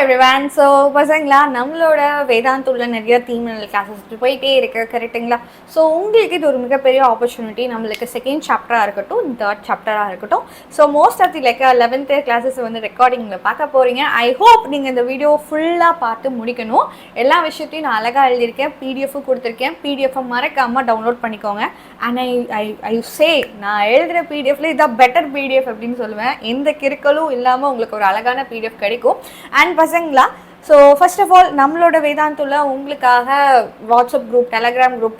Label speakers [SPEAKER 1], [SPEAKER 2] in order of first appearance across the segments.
[SPEAKER 1] everyone. So பசங்களா நம்மளோட வேதாந்துல நிறைய தீமினல் கிளாஸஸ் போயிட்டே இருக்கு கரெக்ட்டுங்களா. ஸோ உங்களுக்கு இது ஒரு மிகப்பெரிய ஆப்பர்ச்சுனிட்டி. நம்மளுக்கு செகண்ட் சாப்டராக இருக்கட்டும், தேர்ட் சாப்டராக இருக்கட்டும். So most of the 11th classes வந்து ரெக்கார்டிங்கில் பார்க்க போகிறீங்க. ஐ ஹோப் நீங்கள் இந்த வீடியோ ஃபுல்லாக பார்த்து முடிக்கணும். எல்லா விஷயத்தையும் நான் அழகாக எழுதியிருக்கேன், பிடிஎஃப்பும் கொடுத்துருக்கேன். பிடிஎஃப்பை மறக்காமல் டவுன்லோட் பண்ணிக்கோங்க. அண்ட் ஐ சே நான் எழுதுகிற பிடிஎஃப்ல இதான் பெட்டர் பிடிஎஃப் அப்படின்னு சொல்லுவேன். எந்த கிறுக்கலும் இல்லாமல் உங்களுக்கு ஒரு அழகான பிடிஎஃப் கிடைக்கும். அண்ட் பசங்களா, ஸோ ஃபர்ஸ்ட் ஆஃப் ஆல் நம்மளோட வேதாந்துல உங்களுக்காக WhatsApp group, Telegram group,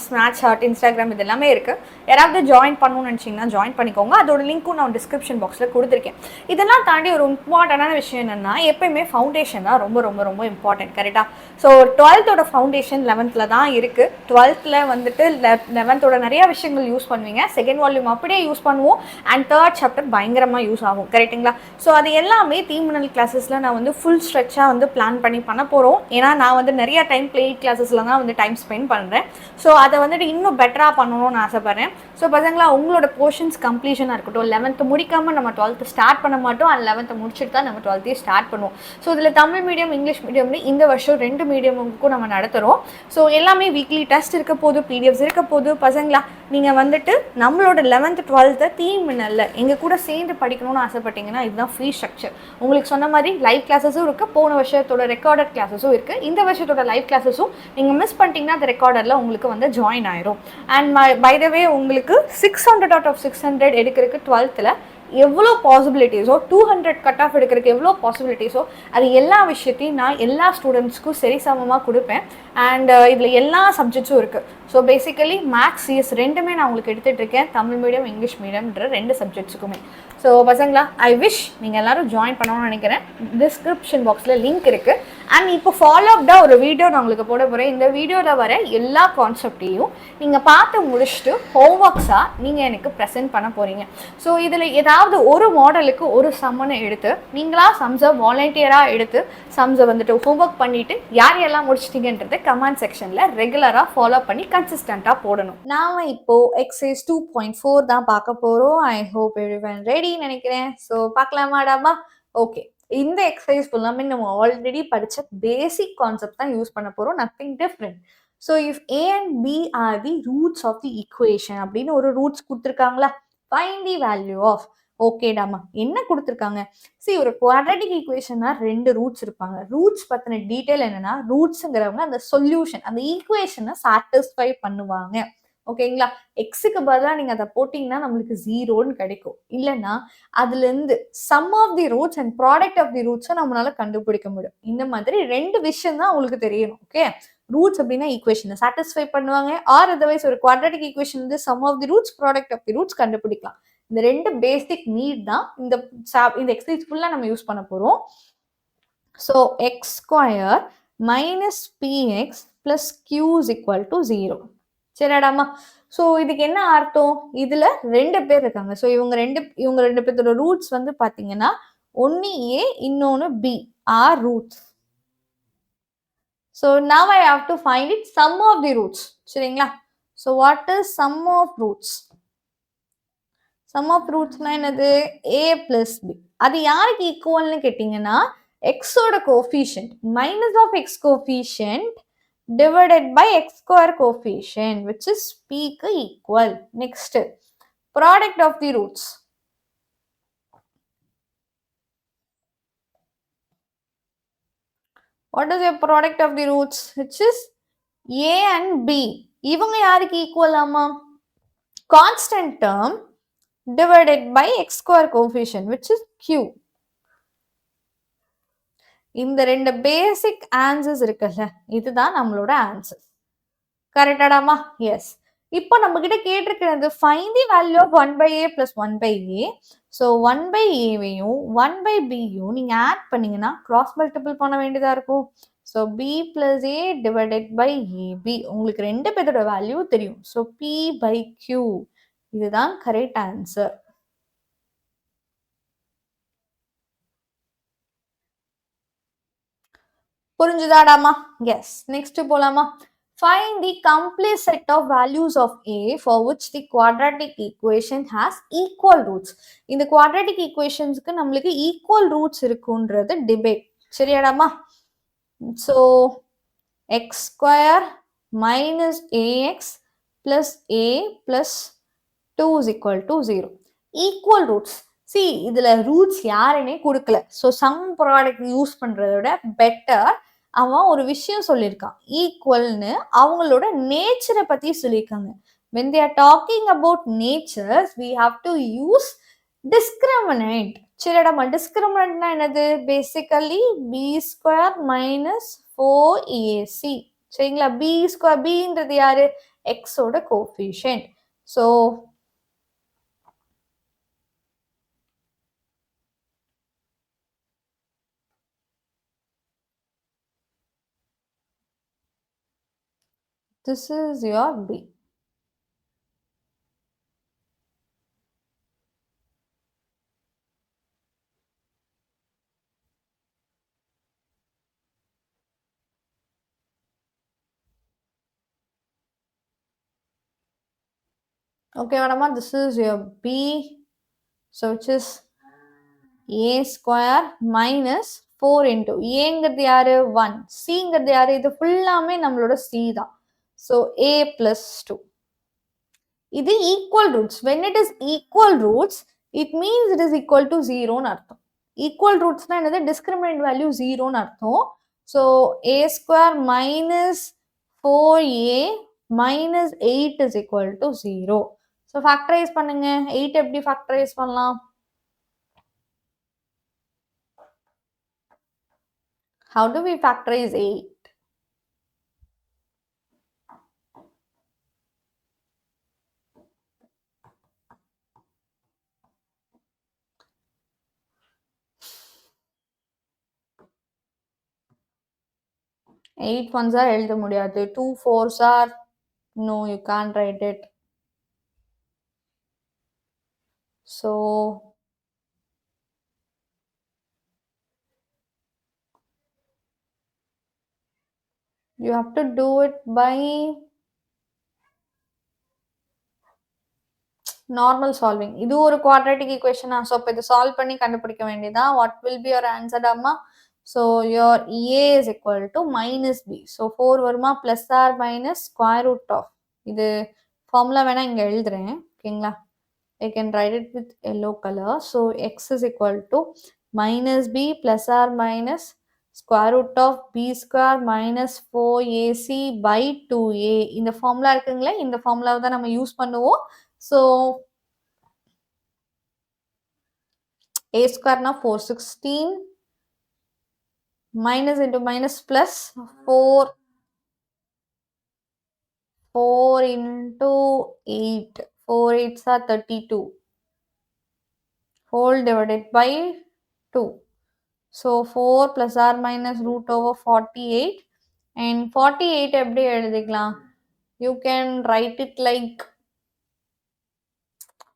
[SPEAKER 1] Snapchat, Instagram இது எல்லாமே இருக்குது. யாராவது ஜாயின் பண்ணணும்னு நினச்சிங்கன்னா ஜாயின் பண்ணிக்கோங்க. அதோட லிங்க்கும் நான் டிஸ்கிரிப்ஷன் பாக்ஸில் கொடுத்துருக்கேன். இதெல்லாம் தாண்டி ஒரு இம்பார்ட்டண்டான விஷயம் என்னென்னா, எப்பயுமே ஃபவுண்டேஷன் தான் ரொம்ப ரொம்ப ரொம்ப இம்பார்ட்டன்ட். கரெக்டாக? ஸோ 12th ஃபவுண்டேஷன் 11th தான் இருக்குது. 12th வந்துட்டு 11th நிறைய விஷயங்கள் யூஸ் பண்ணுவீங்க. செகண்ட் வால்யூம் அப்படியே யூஸ் பண்ணுவோம். அண்ட் தேர்ட் சாப்டர் பயங்கரமாக யூஸ் ஆகும். கரெக்டுங்களா? ஸோ அது எல்லாமே தீமினல் கிளாஸஸில் நான் வந்து ஃபுல் ஸ்ட்ரெச்சாக வந்து பிளான் பண்ண போகிறோம். ஏன்னா நான் வந்து நிறைய டைம் பிளேட் கிளாஸஸில் தான் வந்து டைம் ஸ்பெண்ட் பண்ணுறேன். ஸோ அதை வந்துட்டு இன்னும் பெட்டராக பண்ணணும்னு ஆசைப்பட்றேன். ஸோ பசங்களா, உங்களோட போர்ஷன்ஸ் கம்ப்ளீஷனாக இருக்கட்டும். 11th முடிக்காமல் நம்ம 12th ஸ்டார்ட் பண்ண மாட்டோம். அண்ட் 11th முடிச்சுட்டு தான் நம்ம 12th ஸ்டார்ட் பண்ணுவோம். ஸோ இதில் தமிழ் மீடியம், இங்கிலீஷ் மீடியம்னு இந்த வருஷம் 2 மீடியமுக்கும் நம்ம நடத்துகிறோம். ஸோ எல்லாமே வீக்லி டெஸ்ட் இருக்க போது, பிடிஎஃப்ஸ் இருக்க போது. பசங்களா, நீங்கள் வந்துட்டு நம்மளோட 11th 12th தீமினல்ல எங்கள் கூட சேர்ந்து படிக்கணும்னு ஆசைப்பட்டீங்கன்னா இதுதான் ஃப்ரீ ஸ்ட்ரக்சர். உங்களுக்கு சொன்ன மாதிரி லைவ் கிளாஸஸும் இருக்குது, போன வருஷத்தோட ரெக்கார்டட் கிளாஸஸும் இருக்குது. இந்த வருஷத்தோட லைவ் கிளாஸஸும் நீங்கள் மிஸ் பண்ணிட்டீங்கன்னா அந்த ரெக்கார்டரில் உங்களுக்கு வந்து ஜாயின் ஆயிரும். அண்ட் பை த வே, உங்களுக்கு 600 out of 600 எடுக்கிறதுக்கு 12th எவ்வளோ பாசிபிலிட்டிஸோ, 200 கட் ஆஃப் எடுக்கிறதுக்கு எவ்வளோ பாசிபிலிட்டிஸோ, அது எல்லா விஷயத்தையும் நான் எல்லா ஸ்டூடெண்ட்ஸ்க்கும் சரி சமமாக கொடுப்பேன். அண்ட் இதில் எல்லா சப்ஜெக்ட்ஸும் இருக்குது. ஸோ பேசிக்கலி மேக்ஸ், சிஎஸ் ரெண்டுமே நான் உங்களுக்கு எடுத்துகிட்டு இருக்கேன். தமிழ் மீடியம், இங்கிலீஷ் மீடியம்ன்ற 2 சப்ஜெக்ட்ஸுக்குமே. ஸோ பசங்களா, ஐ விஷ் நீங்கள் எல்லோரும் ஜாயின் பண்ணணும்னு நினைக்கிறேன். டிஸ்கிரிப்ஷன் பாக்ஸில் லிங்க் இருக்குது. அண்ட் இப்போ ஃபாலோ அப்டாக ஒரு வீடியோ நான் உங்களுக்கு போட போகிறேன். இந்த வீடியோவில் வர எல்லா கான்செப்டையும் நீங்கள் பார்த்து முடிச்சுட்டு ஹோம்ஒர்க்ஸாக நீங்கள் எனக்கு ப்ரெசென்ட் பண்ண போகிறீங்க. ஸோ இதில் ஏதாவது ஒரு மாடலுக்கு ஒரு சம்மனை எடுத்து நீங்களாக சம்ஸை வாலண்டியராக எடுத்து சம்ஸை வந்துட்டு ஹோம்ஒர்க் பண்ணிவிட்டு யார் எல்லாம் முடிச்சிட்டிங்கன்றது கமெண்ட் செக்ஷனில் ரெகுலராக ஃபாலோ பண்ணி கன்சிஸ்டண்ட்டாக போடணும். நாம் இப்போது எக்ஸசைஸ் 2.4 தான் பார்க்க போகிறோம். ஐ ஹோப் எவ்ரிவன் ரெடி நினைக்கிறேன். ஸோ பார்க்கலாமாடாமா? ஓகே, இந்த எக்ஸசைஸ் ஃபுல்லாமே நம்ம ஆல்ரெடி படித்த பேசிக் கான்செப்ட் தான் யூஸ் பண்ண போகிறோம். Nothing different. So if A and B are the roots of the equation அப்படின்னு ஒரு ரூட்ஸ் கொடுத்துருக்காங்களா? Find the value of. ஓகேடாமா, என்ன கொடுத்துருக்காங்க? ஒரு குவாட்ராட்டிக் ஈக்குவேஷன்னா 2 ரூட்ஸ் இருப்பாங்க. ரூட்ஸ் பற்றின டீட்டெயில் என்னன்னா, ரூட்ஸுங்கிறவங்க அந்த சொல்யூஷன், அந்த ஈக்குவேஷனை சாட்டிஸ்ஃபை பண்ணுவாங்க. ஓகேங்களா? எக்ஸுக்கு பதிலாக நீங்கள் அதை போட்டிங்கன்னா நம்மளுக்கு 0ன்னு கிடைக்கும். இல்லைன்னா அதுலேருந்து sum of the roots and product of the ரூட்ஸை நம்மளால கண்டுபிடிக்க முடியும். இந்த மாதிரி 2 விஷயம் தான் உங்களுக்கு தெரியணும். ஓகே, ரூட்ஸ் அப்படின்னா ஈக்குவேஷனை சாட்டிஸ்ஃபை பண்ணுவாங்க. ஆர் அதர்வைஸ் ஒரு குவாட்ராட்டிக் ஈக்குவேஷன் வந்து sum of the roots, product of the roots கண்டுபிடிக்கலாம். இந்த 2 பேசிக் நீட் தான் இந்த எக்ஸசைஸ் ஃபுல்லாக நம்ம யூஸ் பண்ண போகிறோம். So x² minus px + q = 0. சரிடாமா? ஸோ இதுக்கு என்ன அர்த்தம்? இதில் 2 பேர் இருக்காங்க. ஸோ இவங்க ரெண்டு பேர்த்தோட ரூட்ஸ் வந்து பார்த்தீங்கன்னா, ஒன்று A, இன்னொன்று B are roots. So now I have to find it sum of the roots. சரிங்களா? So what is sum of roots? Sum of ரூட்ஸ்னா என்னது? A + B. அது யாருக்கு ஈக்குவல்னு கேட்டிங்கன்னா, எக்ஸோட coefficient minus of x coefficient divided by x² coefficient, which is p க்கு equal. Next, product of the roots. What is a product of the roots? Which is a and b. இவங்க யாருக்கு equal ஆமா? Constant term divided by x² coefficient, which is q. இந்த 2 பேசிக் answers இருக்குல்ல, இதுதான் நம்மளோட answer. கரெக்டாடாமா? S. இப்போ நம்ம கிட்ட கேட்டிருக்கிறது find the value of 1/a + 1/a. So 1/aவையும் 1/bயும் நீங்க ஆட் பண்ணீங்கன்னா கிராஸ் மல்டிபிள் பண்ண வேண்டியதா இருக்கும். So b + a / ab. உங்களுக்கு 2 பேரோட வேல்யூ தெரியும். So p/q. இதுதான் கரெக்ட் ஆன்சர். புரிஞ்சுதாடாமா? எஸ். நெக்ஸ்ட் போலாமா? Find the complete set of values of a for which the quadratic equation has equal roots. இந்த quadratic equationsக்கு நம்மளுக்கு equal roots இருக்குன்றது debate. சரியாடாமா? So x square minus a x plus a plus 2 is equal to 0. Equal roots. See, இதில் ரூட்ஸ் யாருன்னே கொடுக்கல. So some product use பண்ணுறத விட பெட்டர் அவன் ஒரு விஷயம் சொல்லியிருக்கான். ஈக்குவல்னு அவங்களோட நேச்சரை பற்றி சொல்லியிருக்காங்க. when they are talking about natures, we have to use discriminant. சரிடாமா, டிஸ்கிரிமினன்ட்னா என்னது? Basically b square minus 4ac. சரிங்களா? பி ஸ்கொயர், பின்றது யாரு? எக்ஸோட coefficient. So this is your B. Okay, madam, this is your B. So which is a square minus 4 into ஏங்கிறது யாரு? 1. Cங்கிறது யாரு? இது ஃபுல்லாமே நம்மளோட C தான். So a plus 2. இது equal roots. When it is equal roots, it means it is equal to 0 ன்னு அர்த்தம். Equal roots னா என்னது? Discriminant value 0 ன்னு அர்த்தம். So a square minus 4a minus 8 is equal to 0. So factorize பண்ணுங்க. 8 எப்படி factorize பண்ணலாம்? How do we factorize 8? Eight ones are எழுத முடியாது. 2 fours are, no, you can't write it. So you have to do it by normal solving. இது ஒரு quadratic equation. So இப்போ இது solve பண்ணி கண்டுபிடிக்க வேண்டியதான். What will be your answer, அம்மா? So your a is equal to minus b. So 4 வருமா? plus or minus square root of. இது formula வேணா இங்க எழுதுறேன். ஓகேங்களா? I can write it with yellow color. So x is equal to minus b plus or minus square root of b square minus 4ac by 2a. இந்த formula இருக்குங்களே, இந்த formula தான் நம்ம யூஸ் பண்ணுவோம். So a square na 416 minus into minus plus 4 into 8. 4 8s are 32 whole divided by 2. So 4 plus or minus root over 48. And 48 எப்படி எழுதிக்கலாம்? You can write it like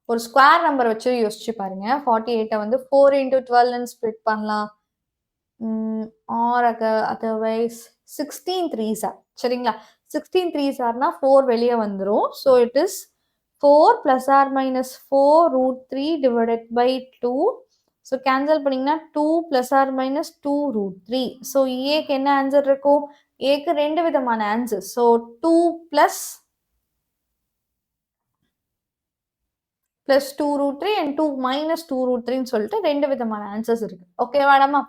[SPEAKER 1] ஒரு square number வச்சு யோசிச்சு பாருங்க. 48 வந்து 4 into 12 ஸ்ப்ளிட் பண்ணலாம். Or otherwise 16 3s are. சரிங்களா? 16 3s ஆர்னா 4 வெளியே வந்துடும். So it is 4 plus or minus 4 root 3 divided by 2. So cancel பண்ணிங்கன்னா 2 plus or minus 2 root 3. So ஏக்கு என்ன ஆன்சர் இருக்கும்? ஏக்கு ரெண்டு விதமான answer. So 2 plus 2 root 3 and 2 minus 2 root 3 சொல்லிட்டு ரெண்டு விதமான ஆன்சர்ஸ் இருக்கு. Okay மேடமா?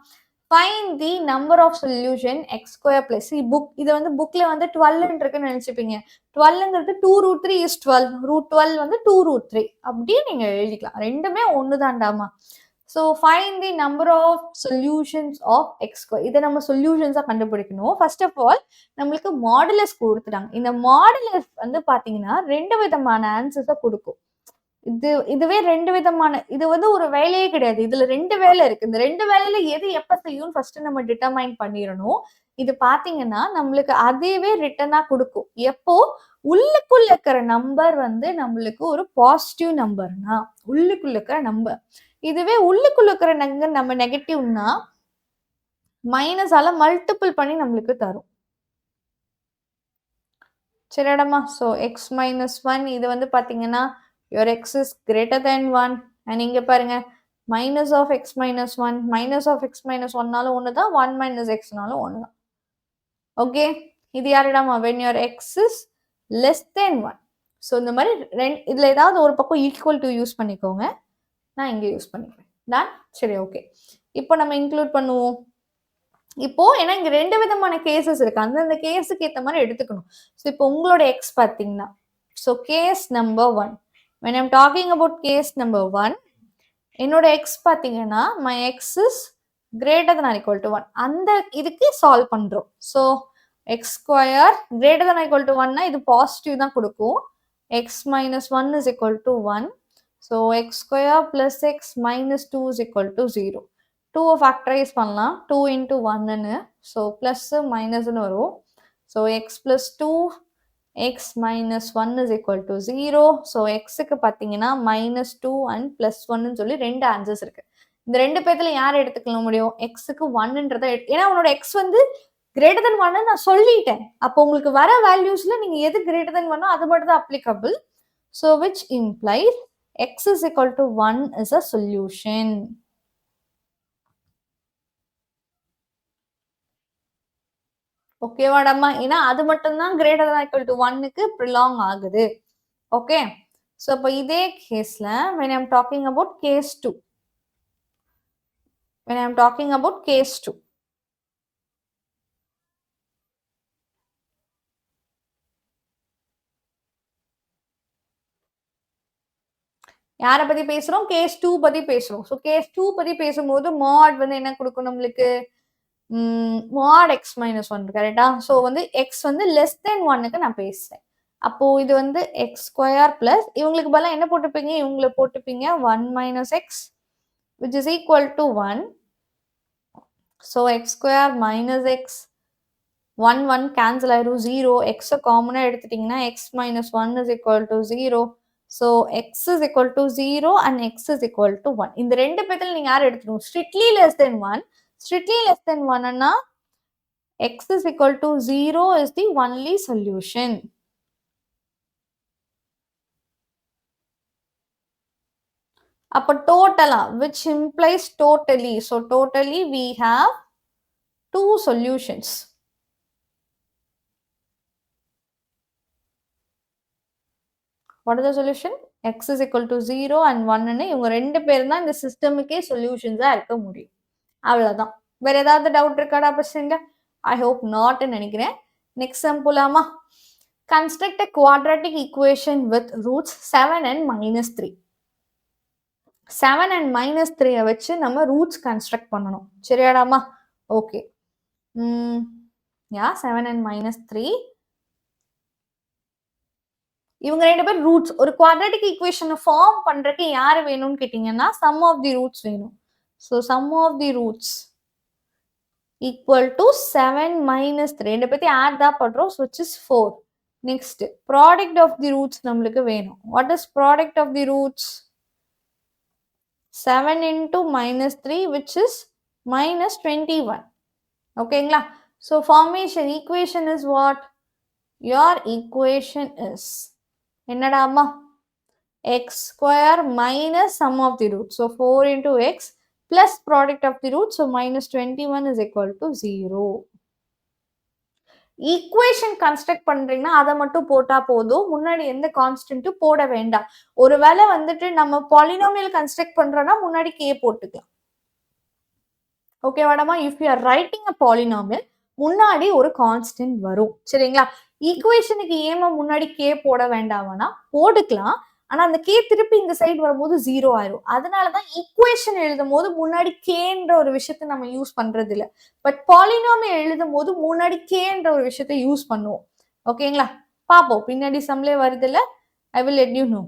[SPEAKER 1] Find the number of solution x square plus book. இது வந்து புக்ல வந்து 12 இருக்குன்னு நினைச்சுப்பீங்க. 12ங்கிறது 2 root 3 is 12. root 12 வந்து 2 root 3. அப்படியே நீங்க எழுதிக்கலாம். ரெண்டுமே ஒன்று தான்டாமா. So find the number of solutions of x square. இதை நம்ம சொல்யூஷன்ஸாக கண்டுபிடிக்கணும். ஃபர்ஸ்ட் ஆஃப் ஆல் நம்மளுக்கு மாடுலஸ் கொடுத்துட்டாங்க. இந்த மாடுலஸ் வந்து பார்த்தீங்கன்னா ரெண்டு விதமான ஆன்சர்ஸை கொடுக்கும். இதுவே ரெண்டு விதமான, இது வந்து ஒரு வேலையே கிடையாது. இதுல ரெண்டு வேலை இருக்கு. இந்த ரெண்டு வேலையில எது எப்ப செய்யும் ஃபர்ஸ்ட் நம்ம டிட்டர்மைன் பண்ணிடணும். இது பாத்தீங்கன்னா நம்மளுக்கு அதுவே ரிட்டர்னா கொடுக்கும். எப்போ உள்ளுக்குள்ள இருக்கிற நம்பர் வந்து நம்மளுக்கு ஒரு பாசிட்டிவ் நம்பர்னா உள்ளுக்குள்ள இருக்கிற நம்பர். இதுவே உள்ளுக்குள்ள இருக்கிற நம்பர் நம்ம நெகட்டிவ்னா மைனஸால மல்டிபிள் பண்ணி நம்மளுக்கு தரும். சரிடமா? ஸோ எக்ஸ் மைனஸ் 1 இது வந்து பாத்தீங்கன்னா your x is greater than 1. and இங்க பாருங்க minus of x minus 1, minus of x minus 1 நாலும் ஒன்று தான், 1 minus x நாலும் ஒன்று தான். ஓகே, இது யாரிடாமா? when your x is less than 1. So இந்த மாதிரி இதில் ஏதாவது ஒரு பக்கம் ஈக்குவல் டு யூஸ் பண்ணிக்கோங்க, நான் இங்கே யூஸ் பண்ணிக்கிறேன். டன். சரி, ஓகே. இப்போ நம்ம இன்க்ளூட் பண்ணுவோம். இப்போ ஏன்னா இங்க ரெண்டு விதமான கேசஸ் இருக்கு, அந்தந்த கேஸுக்கு ஏற்ற மாதிரி எடுத்துக்கணும். ஸோ இப்போ உங்களோட எக்ஸ் பார்த்தீங்கன்னா, so case number 1, when I'm talking about case number 1, என்னோட எக்ஸ் பார்த்தீங்கன்னா my x is greater than or equal to 1, அந்த இதுக்கு சால்வ் பண்றோம். So x square greater than or equal to 1னா இது பாசிட்டிவ் தான் கொடுக்கும். X minus 1 is equal to 1. So x square plus X minus 2 is equal to 0. 2 factorise பண்ணலாம், 2 into 1ன்னு. So plus மைனஸ்ன்னு வரும். So X plus 2 X minus 1 is equal to 0. So எக்ஸுக்கு பார்த்தீங்கன்னா minus 2 and plus 1ன்னு சொல்லி ரெண்டு answers இருக்கு. இந்த ரெண்டு பேர்த்துல யார் எடுத்துக்க முடியும்? எக்ஸுக்கு 1ன்றதை ஏன்னா உன்னோட எக்ஸ் வந்து கிரேட்டர் தென் 1 நான் சொல்லிட்டேன். அப்போ உங்களுக்கு வர வேல்யூஸ்ல நீங்க எது கிரேட்டர் தென் 1 அது மட்டும் தான் applicable. So which implies X is equal to 1 is a solution. ஓகேவாடாமா? ஏன்னா அது மட்டும்தான் கிரேட்டர் than equal to 1க்கு ப்ரிலாங் ஆகுது. ஓகே, ஸோ இப்போ இதே கேஸ்ல when I'm talking about case 2, when I'm talking about case 2, யாரை பத்தி பேசுறோம்? கேஸ் 2 பத்தி பேசுறோம். ஸோ கேஸ் 2 பத்தி பேசும்போது மாட் வந்து என்ன கொடுக்கும் நம்மளுக்கு? mod x minus 1, கரெக்டா? ஸோ வந்து எக்ஸ் வந்து லெஸ் தென் 1க்கு நான் பேசுறேன். அப்போ இது வந்து எக்ஸ் ஸ்கொயர் பிளஸ் இவங்களுக்கு பதிலாக என்ன போட்டுப்பீங்க? இவங்களை போட்டுப்பீங்க 1 minus x which is equal to 1. So x square minus X 1 cancel ஆயிரும், 0. எக்ஸை காமனாக எடுத்துட்டிங்கன்னா X minus 1 is equal to 0. So X is equal to 0 and x is equal to 1. இந்த ரெண்டு பேர்த்துல நீங்க யார் எடுத்துக்கணும்? Strictly less than 1. strictly less than 1 ன்னா x is equal to 0 is the only solution. அப்போ டோட்டலா which implies totally. So totally we have two solutions. What is the solution? x is equal to 0 and 1 ன்னு இவங்க ரெண்டு பேரும் தான் இந்த சிஸ்டமுக்கே சொல்யூஷன்ஸா இருக்க முடியும். அவ்வளவுதான். வேற ஏதாவது டவுட் இருக்காடா பசங்க? ஐ ஹோப் நாட்னு நினைக்கிறேன். நெக்ஸ்ட் சம் போலாமா? Construct a quadratic equation with roots 7 and minus 3. 7 and minus 3 வச்சு நம்ம ரூட்ஸ் கன்ஸ்ட்ரக்ட் பண்ணணும். சரியாடாமா? ஓகே. யா 7 and minus 3 இவங்க ரெண்டு பேர் ரூட்ஸ். ஒரு குவாட்ராட்டிக் ஈக்குவேஷனை ஃபார்ம் பண்றதுக்கு யாரு வேணும்னு கேட்டீங்கன்னா சம் ஆஃப் தி ரூட்ஸ் வேணும். So sum of the roots equal to 7 minus 3. ரெண்டு பத்தி ஆட் தான் பண்றோம், which is 4. Next, product of the roots நம்மளுக்கு வேணும். What is product of the roots? 7 into minus 3 which is minus 21. ஓகேங்களா? So formation equation is what? Your equation is என்னடா அம்மா? x square minus sum of the roots. So 4 into x plus product of the roots. So minus 21 is equal to 0. Equation construct பண்றீங்கன்னா அதை மட்டும் போட்டா போதும், முன்னாடி எந்த கான்ஸ்டன்ட்டும் போட வேண்டாம். ஒருவேளை வந்துட்டு நம்ம பாலினாமியல் கன்ஸ்ட்ரக்ட் பண்றோம்னா முன்னாடி கே போட்டுக்கலாம். ஓகேவாடாமா? If you are writing a polynomial முன்னாடி ஒரு கான்ஸ்டன்ட் வரும். சரிங்களா? ஈக்குவேஷனுக்கு ஏமா முன்னாடி கே போட வேண்டாம்னா போட்டுக்கலாம். ஆனா அந்த கே திருப்பி இந்த சைடு வரும்போது 0 ஆயிரும். அதனாலதான் ஈக்குவேஷன் எழுதும் போது முன்னாடி கேன்ற ஒரு விஷயத்த நம்ம யூஸ் பண்றது இல்ல. பட் பாலினாமியல் எழுதும் போது முன்னாடி கேன்ற ஒரு விஷயத்த யூஸ் பண்ணுவோம். ஓகேங்களா? பாப்போம், பின்னாடி சம்லே வருது இல்ல. I will let you know.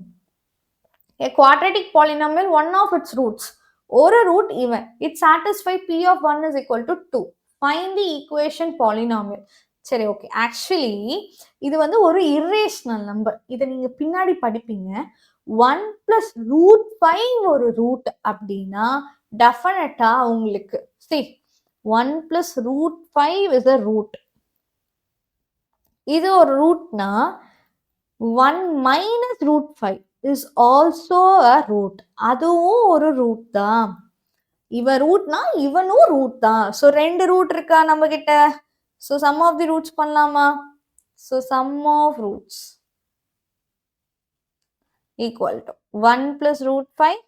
[SPEAKER 1] A quadratic polynomial, one of its roots, ஒரு root even, it satisfy p of 1 is equal to 2. Find the equation polynomial. சரி, ஓகே. ஆக்சுவலி இது வந்து ஒரு irrational நம்பர். இதை நீங்க பின்னாடி படிப்பீங்க. 1 plus √5 ஒரு ரூட் அப்படின்னா டெஃபினட்டா உங்களுக்கு see 1 plus √5 is a root. இது ஒரு ரூட்னா 1 minus √5 is also a root. அதுவும் ஒரு ரூட் தான். இவன் ரூட்னா இவனும் ரூட் தான். ஸோ 2 ரூட் இருக்கா நம்ம கிட்ட. So sum of the roots பண்ணலாமா? So sum of roots equal to 1 plus root 5,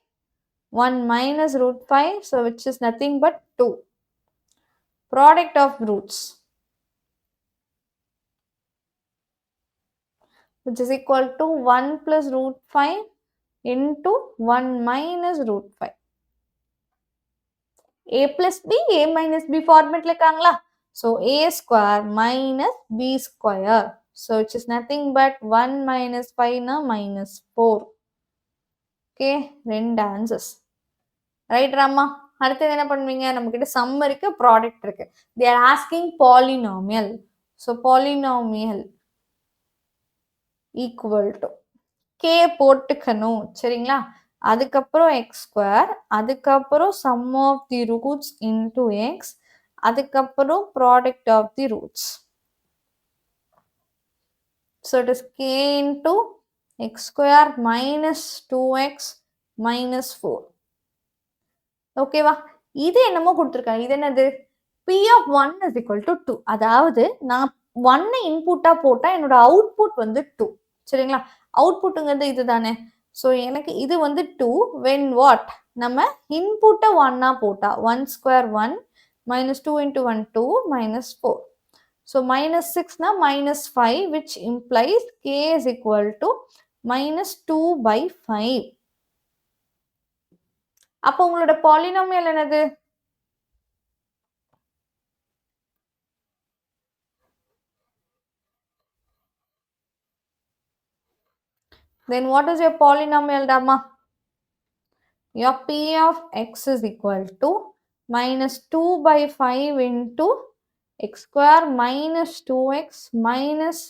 [SPEAKER 1] 1 minus root 5, so which is nothing but 2. Product of roots, which is equal to 1 plus root 5 into 1 minus root 5. A plus B, A minus B format lekangla. So A square minus B square. So which is nothing but 1 minus 5 na minus 4. Okay, 2 answers. Right, Rama? அடுத்தது என்ன பண்ணுவீங்க? நம்ம கிட்ட some இருக்கு, product இருக்கு. They are asking polynomial. So polynomial equal to k போட்டுக்கணும், சரிங்களா? அதுக்கப்புறம் எக்ஸ் ஸ்கொயர், அதுக்கப்புறம் sum of the roots into x, அதுக்கப்புறம் product of the roots. So it is k into x square minus 2x minus 4. ஓகேவா? இது என்னமோ கொடுத்துருக்காங்க. இது என்னது? P of 1 is equal to 2. அதாவது நான் 1 இன்புட்டா போட்டா என்னோட அவுட்புட் வந்து 2. சரிங்களா? அவுட்புட்டுங்கிறது இது தானே. ஸோ எனக்கு இது வந்து 2 when what? நம்ம இன்புட்டை 1 போட்டா 1 square 1 minus 2 into 1 2 minus 4. So minus 6 na minus 5, which implies k is equal to minus 2 by 5. அப்போ உங்களோட பாலினாமியல் என்னது? Then what is your polynomial, Dhamma? Your P of x is equal to minus 2 by 5 into x square minus 2x minus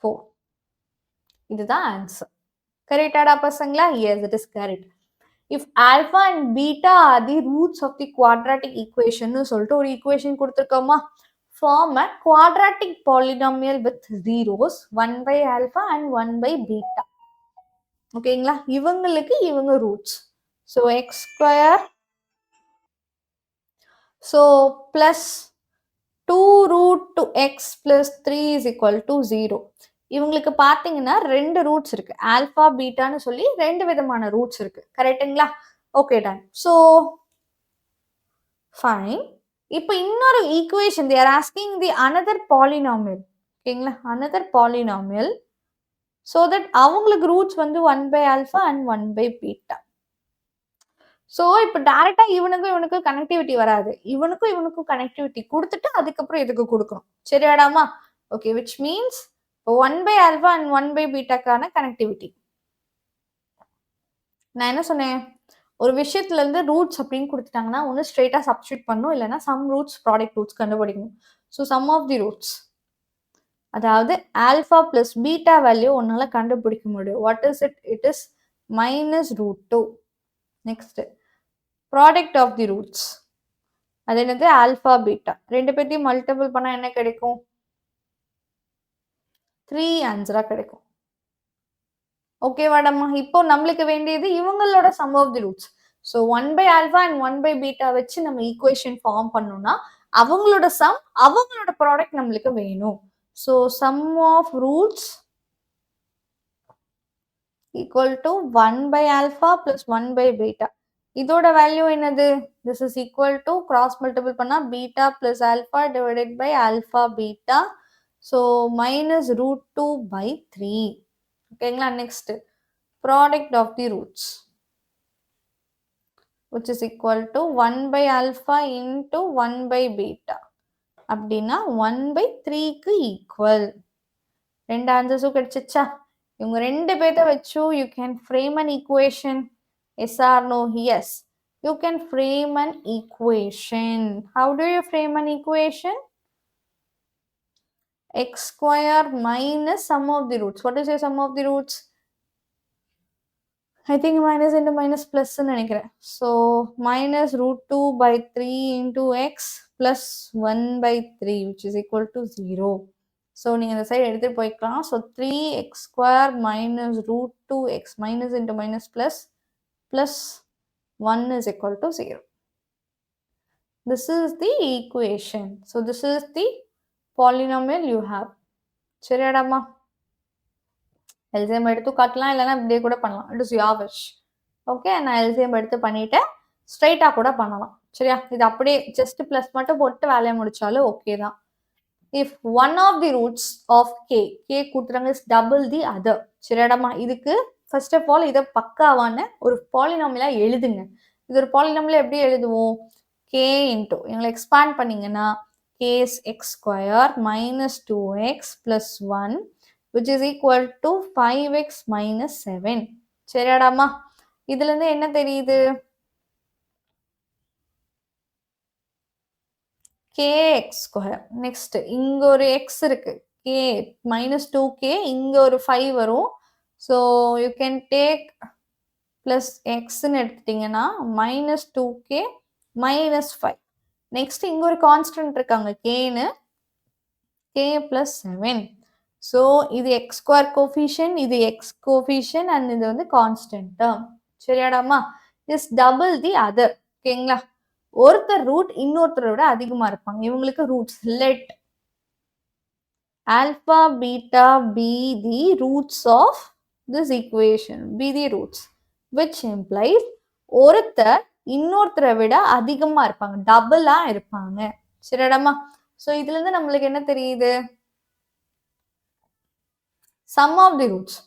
[SPEAKER 1] 4. இதுதான் answer. Correct, பசங்களா? Yes, it is correct. If alpha and beta are the roots of the quadratic equation னு சொல்லிட்டு ஒரு equation கொடுத்துருக்கோமா? Form a quadratic polynomial with zeros 1 by alpha and 1 by beta. ஓகேங்களா? இவங்களுக்கு இவங்க roots. So x square, so plus 2 root to x plus 3 is equal to 0. இவங்களுக்கு பார்த்தீங்கன்னா 2 roots இருக்கு. Alpha பீட்டான்னு சொல்லி 2 விதமான ரூட்ஸ் இருக்கு. கரெக்டுங்களா? Okay done. So fine. இப்போ இன்னொரு equation they are asking the another polynomial. ஓகேங்களா? another polynomial so that அவங்களுக்கு ரூட்ஸ் வந்து 1 by alpha and 1 by beta. So இப்போ டேரக்டா இவனுக்கும் கனெக்டிவிட்டி வராது. இவனுக்கும் கனெக்டிவிட்டி கொடுத்துட்டு அதுக்கப்புறம் இதுக்கு கொடுக்கணும். சரியாடாமா? Okay, which means 1 by alpha and 1 by betaக்கான கனெக்டிவிட்டி. நான் என்ன சொன்னேன்? ஒரு விஷயத்துல இருந்து ரூட்ஸ் அப்படின்னு கொடுத்துட்டாங்கன்னா ஒன்று ஸ்ட்ரெயிட்டா சப்ஸ்டியூட் பண்ணும், இல்லைன்னா சம் ரூட்ஸ் ப்ராடக்ட் ரூட்ஸ் கண்டுபிடிக்கணும். So sum of the roots, அதாவது ஆல்ஃபா பிளஸ் பீட்டா வேல்யூ ஒன்னால கண்டுபிடிக்க முடியும். What is it? It is minus root 2. Next product of the roots, அது என்னது? Alpha beta. ரெண்டு பேர்த்தையும் மல்டிபிள் பண்ணா என்ன கிடைக்கும்? 3 ஆன்சரா கிடைக்கும். ஓகேவாடம்மா? இப்போ நம்மளுக்கு வேண்டியது இவங்களோட sum of the roots. So 1 by alpha and 1 by beta வச்சு நம்ம ஈக்குவேஷன் ஃபார்ம் பண்ணோம்னா அவங்களோட சம், அவங்களோட ப்ராடக்ட் நம்மளுக்கு வேணும். So sum of roots equal to 1 by alpha plus 1 by beta. இதோட வேல்யூ என்னது? This is equal to cross multiple பண்ணா beta plus alpha divided by alpha beta. So minus root 2 by 3. ஓகேங்களா? Next product of the roots which is equal to 1 by alpha into 1 by beta. அப்படின்னா 1 by 3க்கு equal. ரெண்டு ஆன்சர்ஸும் கிடைச்சிச்சா? இவங்க ரெண்டு பேர்த்த வச்சு you can frame an equation. Yes or no? Yes, you can frame an equation. How do you frame an equation? x square minus sum of the roots. What is your sum of the roots? I think minus into minus plus நினைக்கிறேன். So minus root 2 by 3 into x plus 1 by 3 which is equal to 0. So நீங்கள் இந்த side எடுத்துகிட்டு போய்க்கலாம். So 3x² minus root 2x minus into minus plus 1 is equal to 0. This is the equation. So this is the polynomial you have. சரியாடாமா? LCM எடுத்து காட்டலாம், இல்லைன்னா இப்படியே கூட பண்ணலாம். It is your wish. Okay, நான் எல்சிஎம் எடுத்து பண்ணிவிட்டேன். ஸ்ட்ரைட்டாக கூட பண்ணலாம். சரியா? இது அப்படியே ஜஸ்ட் ப்ளஸ் மட்டும் போட்டு வேலையை முடிச்சாலும் ஓகே தான். If one of the roots of k கூட்டுறாங்க is double the other. சரியாடாமா? இதுக்கு ஃபர்ஸ்ட் ஆஃப் ஆல் இதை பக்காவான ஒரு பாலினாமியலா எழுதுங்க. இது ஒரு பாலினாமியலா எப்படி எழுதுவோம்? k இன்டூ எங்களை எக்ஸ்பேண்ட் பண்ணீங்கன்னா k is x² minus 2x plus 1 which is equal to 5x minus 7. சரியாடாமா? இதுல இருந்து என்ன தெரியுது? kx². நெக்ஸ்ட் இங்க ஒரு x இருக்கு, k minus 2k, இங்க ஒரு 5 வரும். So you can take plus எக்ஸ்ன்னு எடுத்துட்டீங்கன்னா minus 2k minus 5. நெக்ஸ்ட் இங்க ஒரு கான்ஸ்டன்ட் இருக்காங்க kன்னு, k plus 7. ஸோ இது x² கோஃபிஷியன்ட், இது x கோஃபிஷியன்ட், அண்ட் இது வந்து கான்ஸ்டன்ட் டேர்ம். சரியாடாமா? Is double the other. ஓகேங்களா? ஒருத்தர் ரூட் இன்னொருத்தரோட அதிகமா இருப்பாங்க. இவங்களுக்கு roots let alpha beta be the roots of this equation, be the roots which implies ஒருத்தர் இன்னொருத்தரை விட அதிகமா இருப்பாங்க, டபுளா இருப்பாங்க. சரிடாமா? ஸோ இதுல இருந்து நம்மளுக்கு என்ன தெரியுது? Sum of the roots.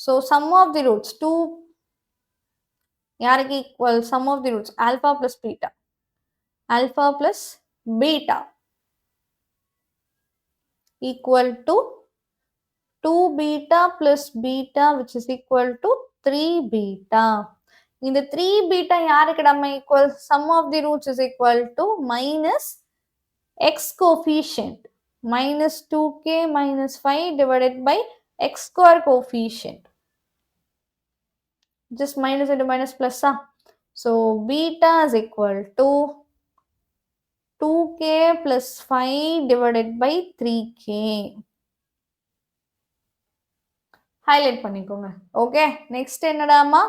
[SPEAKER 1] So sum of the roots 2 யாருக்கு equal? Sum of the roots alpha plus beta, alpha plus beta equal to 2 beta plus beta which is equal to 3 beta. இந்த 3 beta யாருக்கு நம்ம equal? Sum of the roots is equal to minus x coefficient, minus 2k minus 5 divided by x² coefficient. Just minus into minus plus. So beta is equal to 2k plus 5 divided by 3k. Highlight பண்ணிக்கோங்க. Okay, next என்னடாமா?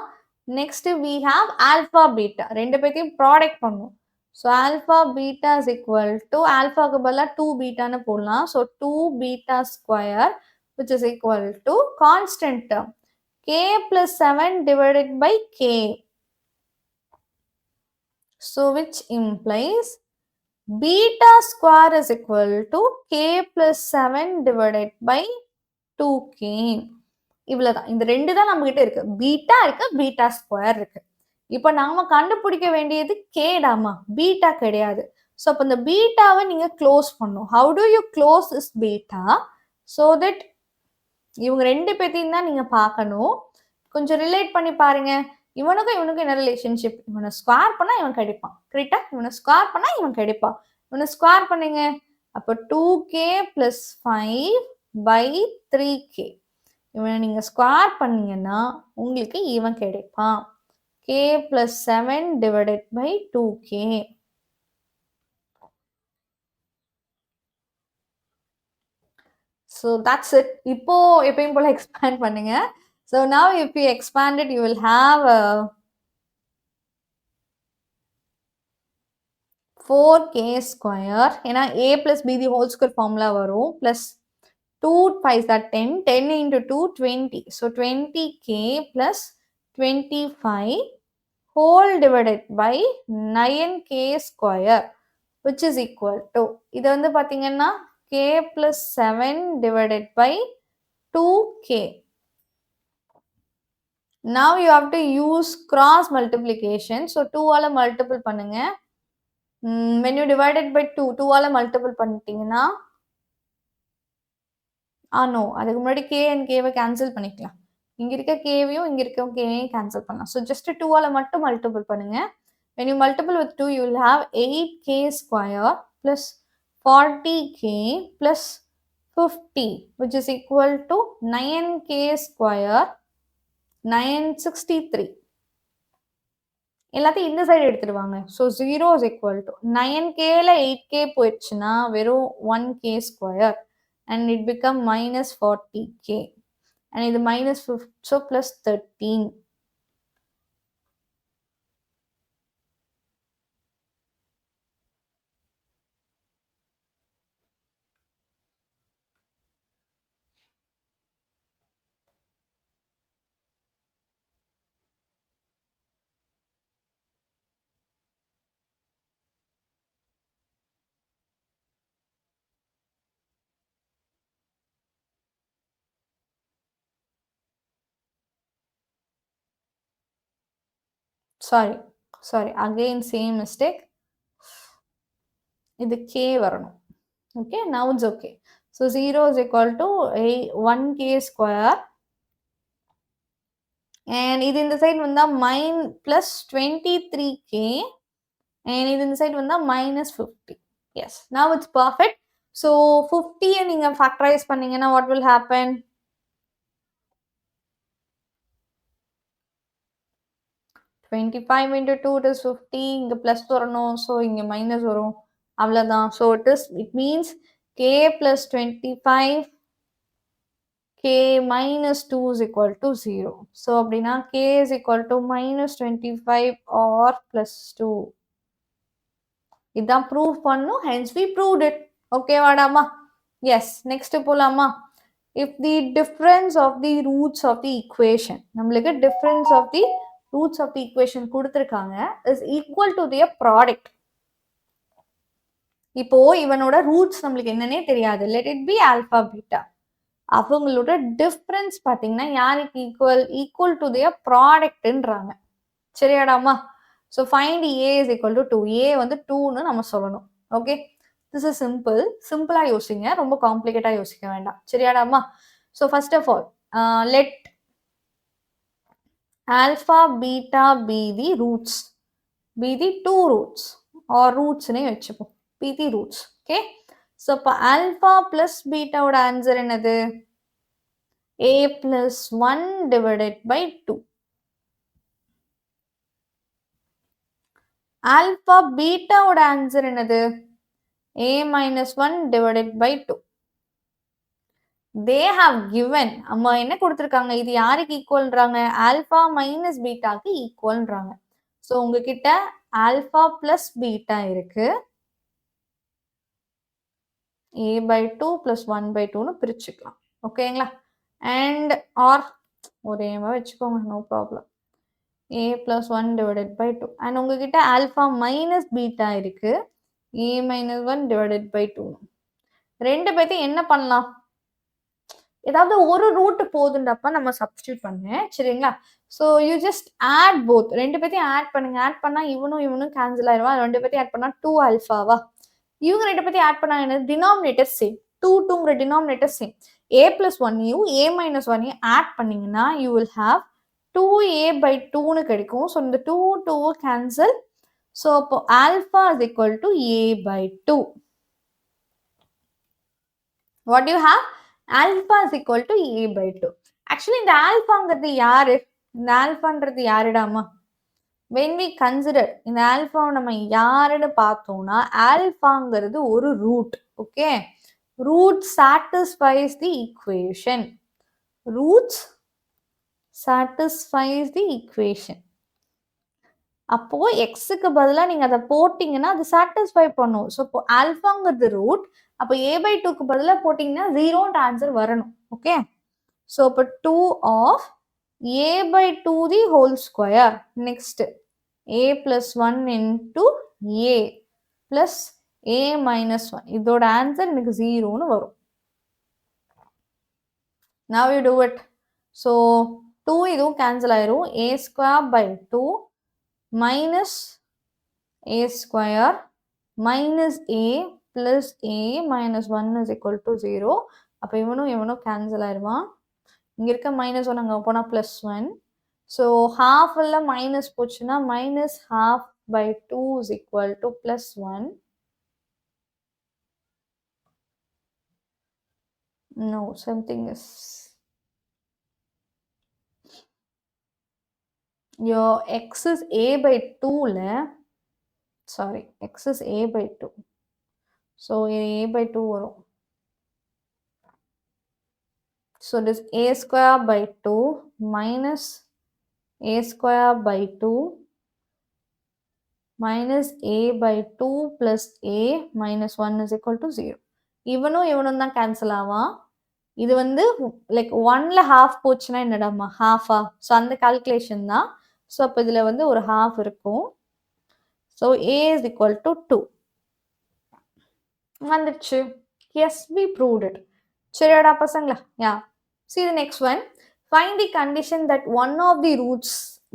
[SPEAKER 1] Next we have alpha beta. ரெண்டு பேத்தையும் product பண்ணும். So alpha beta is equal to alphaக்கு பதிலாக 2 betaன்னு போடலாம். ஸோ 2 beta square which is equal to constant term k plus 7 divided by k. So which implies beta square is equal to k plus 7 divided by 2k. இவ்வளவுதான். இந்த ரெண்டு தான் நம்ம கிட்ட இருக்கு. பீட்டா இருக்கு, பீட்டா ஸ்கொயர் இருக்கு. இப்போ நாம கண்டுபிடிக்க வேண்டியது கேடாமா, பீட்டா கிடையாது. ஸோ அப்போ இந்த பீட்டாவை நீங்க க்ளோஸ் பண்ணும். How do you close is beta? So that இவங்க ரெண்டு பேத்தையும் தான் நீங்க பார்க்கணும். கொஞ்சம் ரிலேட் பண்ணி பாருங்க. இவனுக்கும் இவனுக்கும் என்ன ரிலேஷன்ஷிப்? இவனை ஸ்கொயர் பண்ணா இவன் கிடைப்பான், கரெக்டா? இவனை ஸ்கொயர் பண்ணா இவன் கிடைப்பான். இவனை ஸ்கொயர் பண்ணுங்க. அப்போ 2k plus 5 by 3k. இவனை நீங்க ஸ்கொயர் பண்ணீங்கன்னா உங்களுக்கு இவன் கிடைப்பான், k plus 7 divided by 2k. So that's it. இப்போ எப்பயும் போல எக்ஸ்பேண்ட் பண்ணுங்க. So now if you expand it, you will have 4k square. ஏன்னா a plus b the whole square formula வரும். Plus 2 5 are 10. 10 into 2 20. So 20k plus 25 whole divided by 9k square which is equal to, இது வந்து பார்த்தீங்கன்னா k plus 7 divided by 2k. Now you have to use cross multiplication. So 2 ஆல multiple பண்ணுங்க. When you divide it by 2, 2 ஆல multiple பண்ணிட்டீங்கன்னா no, அதுக்கு முன்னாடி k and k வை கேன்சல் பண்ணிக்கலாம். இங்க இருக்க kவையும் இங்க இருக்க kவையும் கேன்சல் பண்ணலாம். So just 2 ஆல மட்டும் multiple பண்ணுங்க. When you multiple with 2, you will have 8k square plus 40k plus 50 which is equal to 9k square 963. எல்லாத்தையும் இந்த சைடு எடுத்துடுவாங்க. So 0 is equal to 9kல 8k போயிடுச்சுன்னா வெறும் 1k square and it become minus 40k, and இது minus 50, so plus 13. sorry again same mistake, இது k வரணும். Okay, now it's okay. So 0 is equal to 1k square, and இது இந்த side வந்தா plus 23k, and இது இந்த side வந்தா minus 50. Yes, now it's perfect. So 50 நீங்க factorize பண்ணீங்கன்னா what will happen? 25 into 2 it is 50, இங்க plus வரணும், so இங்க minus வரும், அவ்வளவுதான். So it means k plus 25 k minus 2 is equal to 0. So அப்படின்னா k is equal to minus 25 or plus 2. இதான் prove பண்ணும், hence we proved it. Okay வாடாமா? Yes, next போலாமா? If the difference of the roots of the equation, நம்மளுக்கு difference of the roots of the equation கொடுத்திருக்காங்க, is equal to their product. இப்போ இவனோட roots நம்மளுக்கு என்னன்னே தெரியாது, let it be alpha beta. அவங்களோட difference பார்த்தீங்கன்னா யாருக்கு ஈக்குவல் டு தியர் ப்ராடக்ட்ன்றாங்க. சரியாடாமா? So find a is equal to 2. A வந்து 2ன்னு நம்ம சொல்லணும். ஓகே, திஸ் இஸ் சிம்பிளாக யோசிங்க, ரொம்ப காம்ப்ளிகேட்டாக யோசிக்க வேண்டாம். சரியாடாமா? So first of all let alpha beta be the roots, be the 2 roots are ரூட்ஸ்னே வச்சுப்போம், be the roots. Okay, so இப்போ ஆல்ஃபா பிளஸ் பீட்டாவோட ஆன்சர் என்னது? a plus 1 divided by 2. Alpha beta ஓட ஆன்சர் என்னது? a minus 1 divided by 2. They have given, அம்மா என்ன கொடுத்திருக்காங்க, இது யாருக்கு ஈக்குவல்ன்றாங்க? ஆல்பா மைனஸ் பீட்டாக்கு ஈக்குவல்ன்றாங்க. ஸோ உங்ககிட்ட ஆல்பா பிளஸ் பீட்டா இருக்கு, a by 2 plus 1 by 2ன்னு பிரிச்சுக்கலாம். ஓகேங்களா? அண்ட் ஆர் ஒரே மாதிரி வச்சுக்கோங்க, no problem. a plus 1 divided by 2. and உங்ககிட்ட alpha minus beta இருக்கு, a minus 1 divided by 2. ரெண்டு பேத்தையும் என்ன பண்ணலாம்? ஏதாவது ஒரு ரூட் போதுண்டப்ப நம்ம சப்ஸ்டியூட் பண்ணுங்க. சரிங்களா? So you just add both, ரெண்டு பேத்தையும் ஆட் பண்ணுங்க. ஆட் பண்ணா இவனும் கேன்சல் ஆயிடுவா. ரெண்டு பேத்தையும் ஆட் பண்ணா 2 ஆல்ஃபாவா, இவங்க ரெண்டு பேத்தையும் ஆட் பண்ணா என்ன? டினாமினேட்டர் சேம், 2ங்கிற டினாமினேட்டர் சேம். a plus 1ஐயும் a minus 1ஐயும் ஆட் பண்ணீங்கன்னா you will have 2a by 2ன்னு கிடைக்கும். ஸோ இந்த 2 கேன்சல். ஸோ அப்போ alpha is equal to a by 2. What you have? Alpha is equal to a by 2. Actually இந்த ஆல்ஃபாங்கிறது யாரு? இந்த ஆல்ஃபான்றது யாருடாமா? when we consider இந்த ஆல்ஃபாவை நம்ம யாருன்னு பார்த்தோம்னா, ஆல்ஃபாங்கிறது ஒரு root. Okay, root satisfies the equation. Roots satisfies the equation. அப்போ எக்ஸுக்கு பதிலாக நீங்கள் அதை போட்டிங்கன்னா அது சாட்டிஸ்ஃபை பண்ணும். ஸோ இப்போ ஆல்ஃபாங்கிறது ரூட், அப்போ a by 2க்கு பதிலாக போட்டிங்கன்னா 0ன்ற ஆன்சர் வரணும். ஓகே, ஸோ இப்போ 2 ஆஃப் a by 2 the whole square. Next a plus 1 into a plus a minus 1. இதோட ஆன்சர் எனக்கு 0ன்னு வரும். Now you do it. So 2 இதுவும் கேன்சல் ஆயிரும். a square by 2 minus a square minus a plus a minus 1 is equal to 0. அப்போ இவனும் cancel ஆயிருவான். இங்க இருக்க minus 1 அங்கே போனால் plus 1. ஸோ half எல்லாம் மைனஸ் போச்சுன்னா minus half by 2 is equal to plus 1. No, something is... your x is a by 2 sorry, x is a by 2. So a by 2 வரும். So it is a square by 2 minus a square by 2 minus a by 2 plus a minus 1 is equal to 0. இவனும் தான் cancel ஆவான். இது வந்து like 1ல half போச்சுன்னா என்னடாமா ஹாஃபா? So அந்த calculation தான். So அப்போ இதில் வந்து ஒரு ஹாஃப் இருக்கும். So a is equal to 2 வந்துடுச்சு. Yes, we proved it. சரியாடா பசங்களா? Yeah. See the next one. Find the condition that one of the roots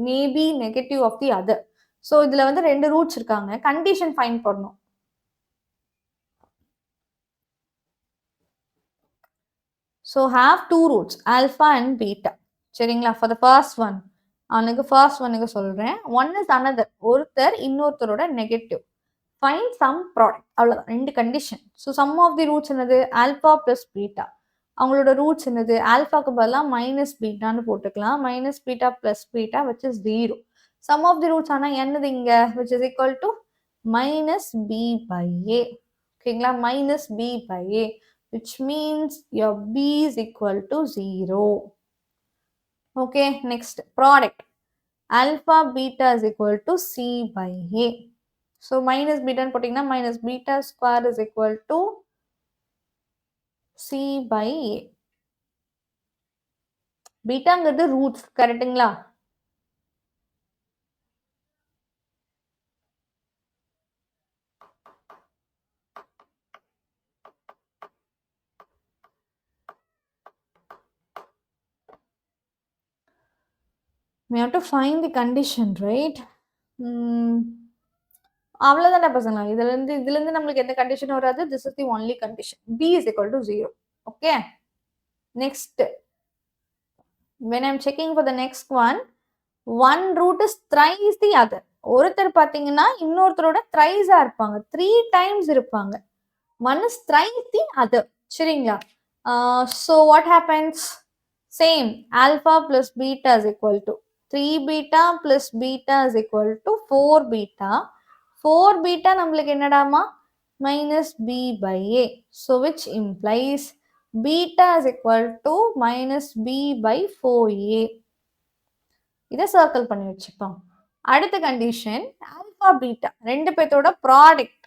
[SPEAKER 1] may be negative of the other. So இதில் வந்து 2 roots இருக்காங்க. Condition find பண்ணணும். So have 2 roots, alpha and beta. சரிங்களா? For the first one, அவனுக்கு first ஒன்னுக்கு சொல்கிறேன். One is another, ஒருத்தர் இன்னொருத்தரோட நெகட்டிவ். ஃபைண்ட் சம் ப்ராடக்ட், அவ்வளோதான். 2 condition. So sum of the roots என்னது? Alpha plus beta. அவங்களோட ரூட்ஸ் என்னது? ஆல்ஃபாக்கு பதிலாக மைனஸ் பீட்டான்னு போட்டுக்கலாம். Minus beta plus beta which is 0. Sum of the roots ஆனால் என்னது இங்கே? Which is equal to minus b by a. ஓகேங்களா? Minus b by a which means your b is equal to 0. Okay, next product. Alpha beta is equal to c by a. So minus beta and putting minus beta square is equal to c by a. Beta is the roots, correct? We have to find the condition, right? அவ்வளோதானே பசங்களா? இதுலேருந்து நம்மளுக்கு எந்த condition வராது. This is the only condition. b is equal to 0. Okay, next when I'm checking for the next one, one root is thrice the other. ஒருத்தர் பார்த்தீங்கன்னா இன்னொருத்தரோட thrice-ஆ இருப்பாங்க, 3 times இருப்பாங்க. One is thrice the other. சரிங்களா? So what happens? Same, alpha plus beta is equal to 3 beta plus beta is equal to 4 beta. 4 beta நம்மளுக்கு என்னடாமா? minus b by a. So which implies beta is equal to minus b by 4a. இதை circle பண்ணி வச்சுப்போம். அடுத்த condition alpha beta ரெண்டு பேர்த்தோட product.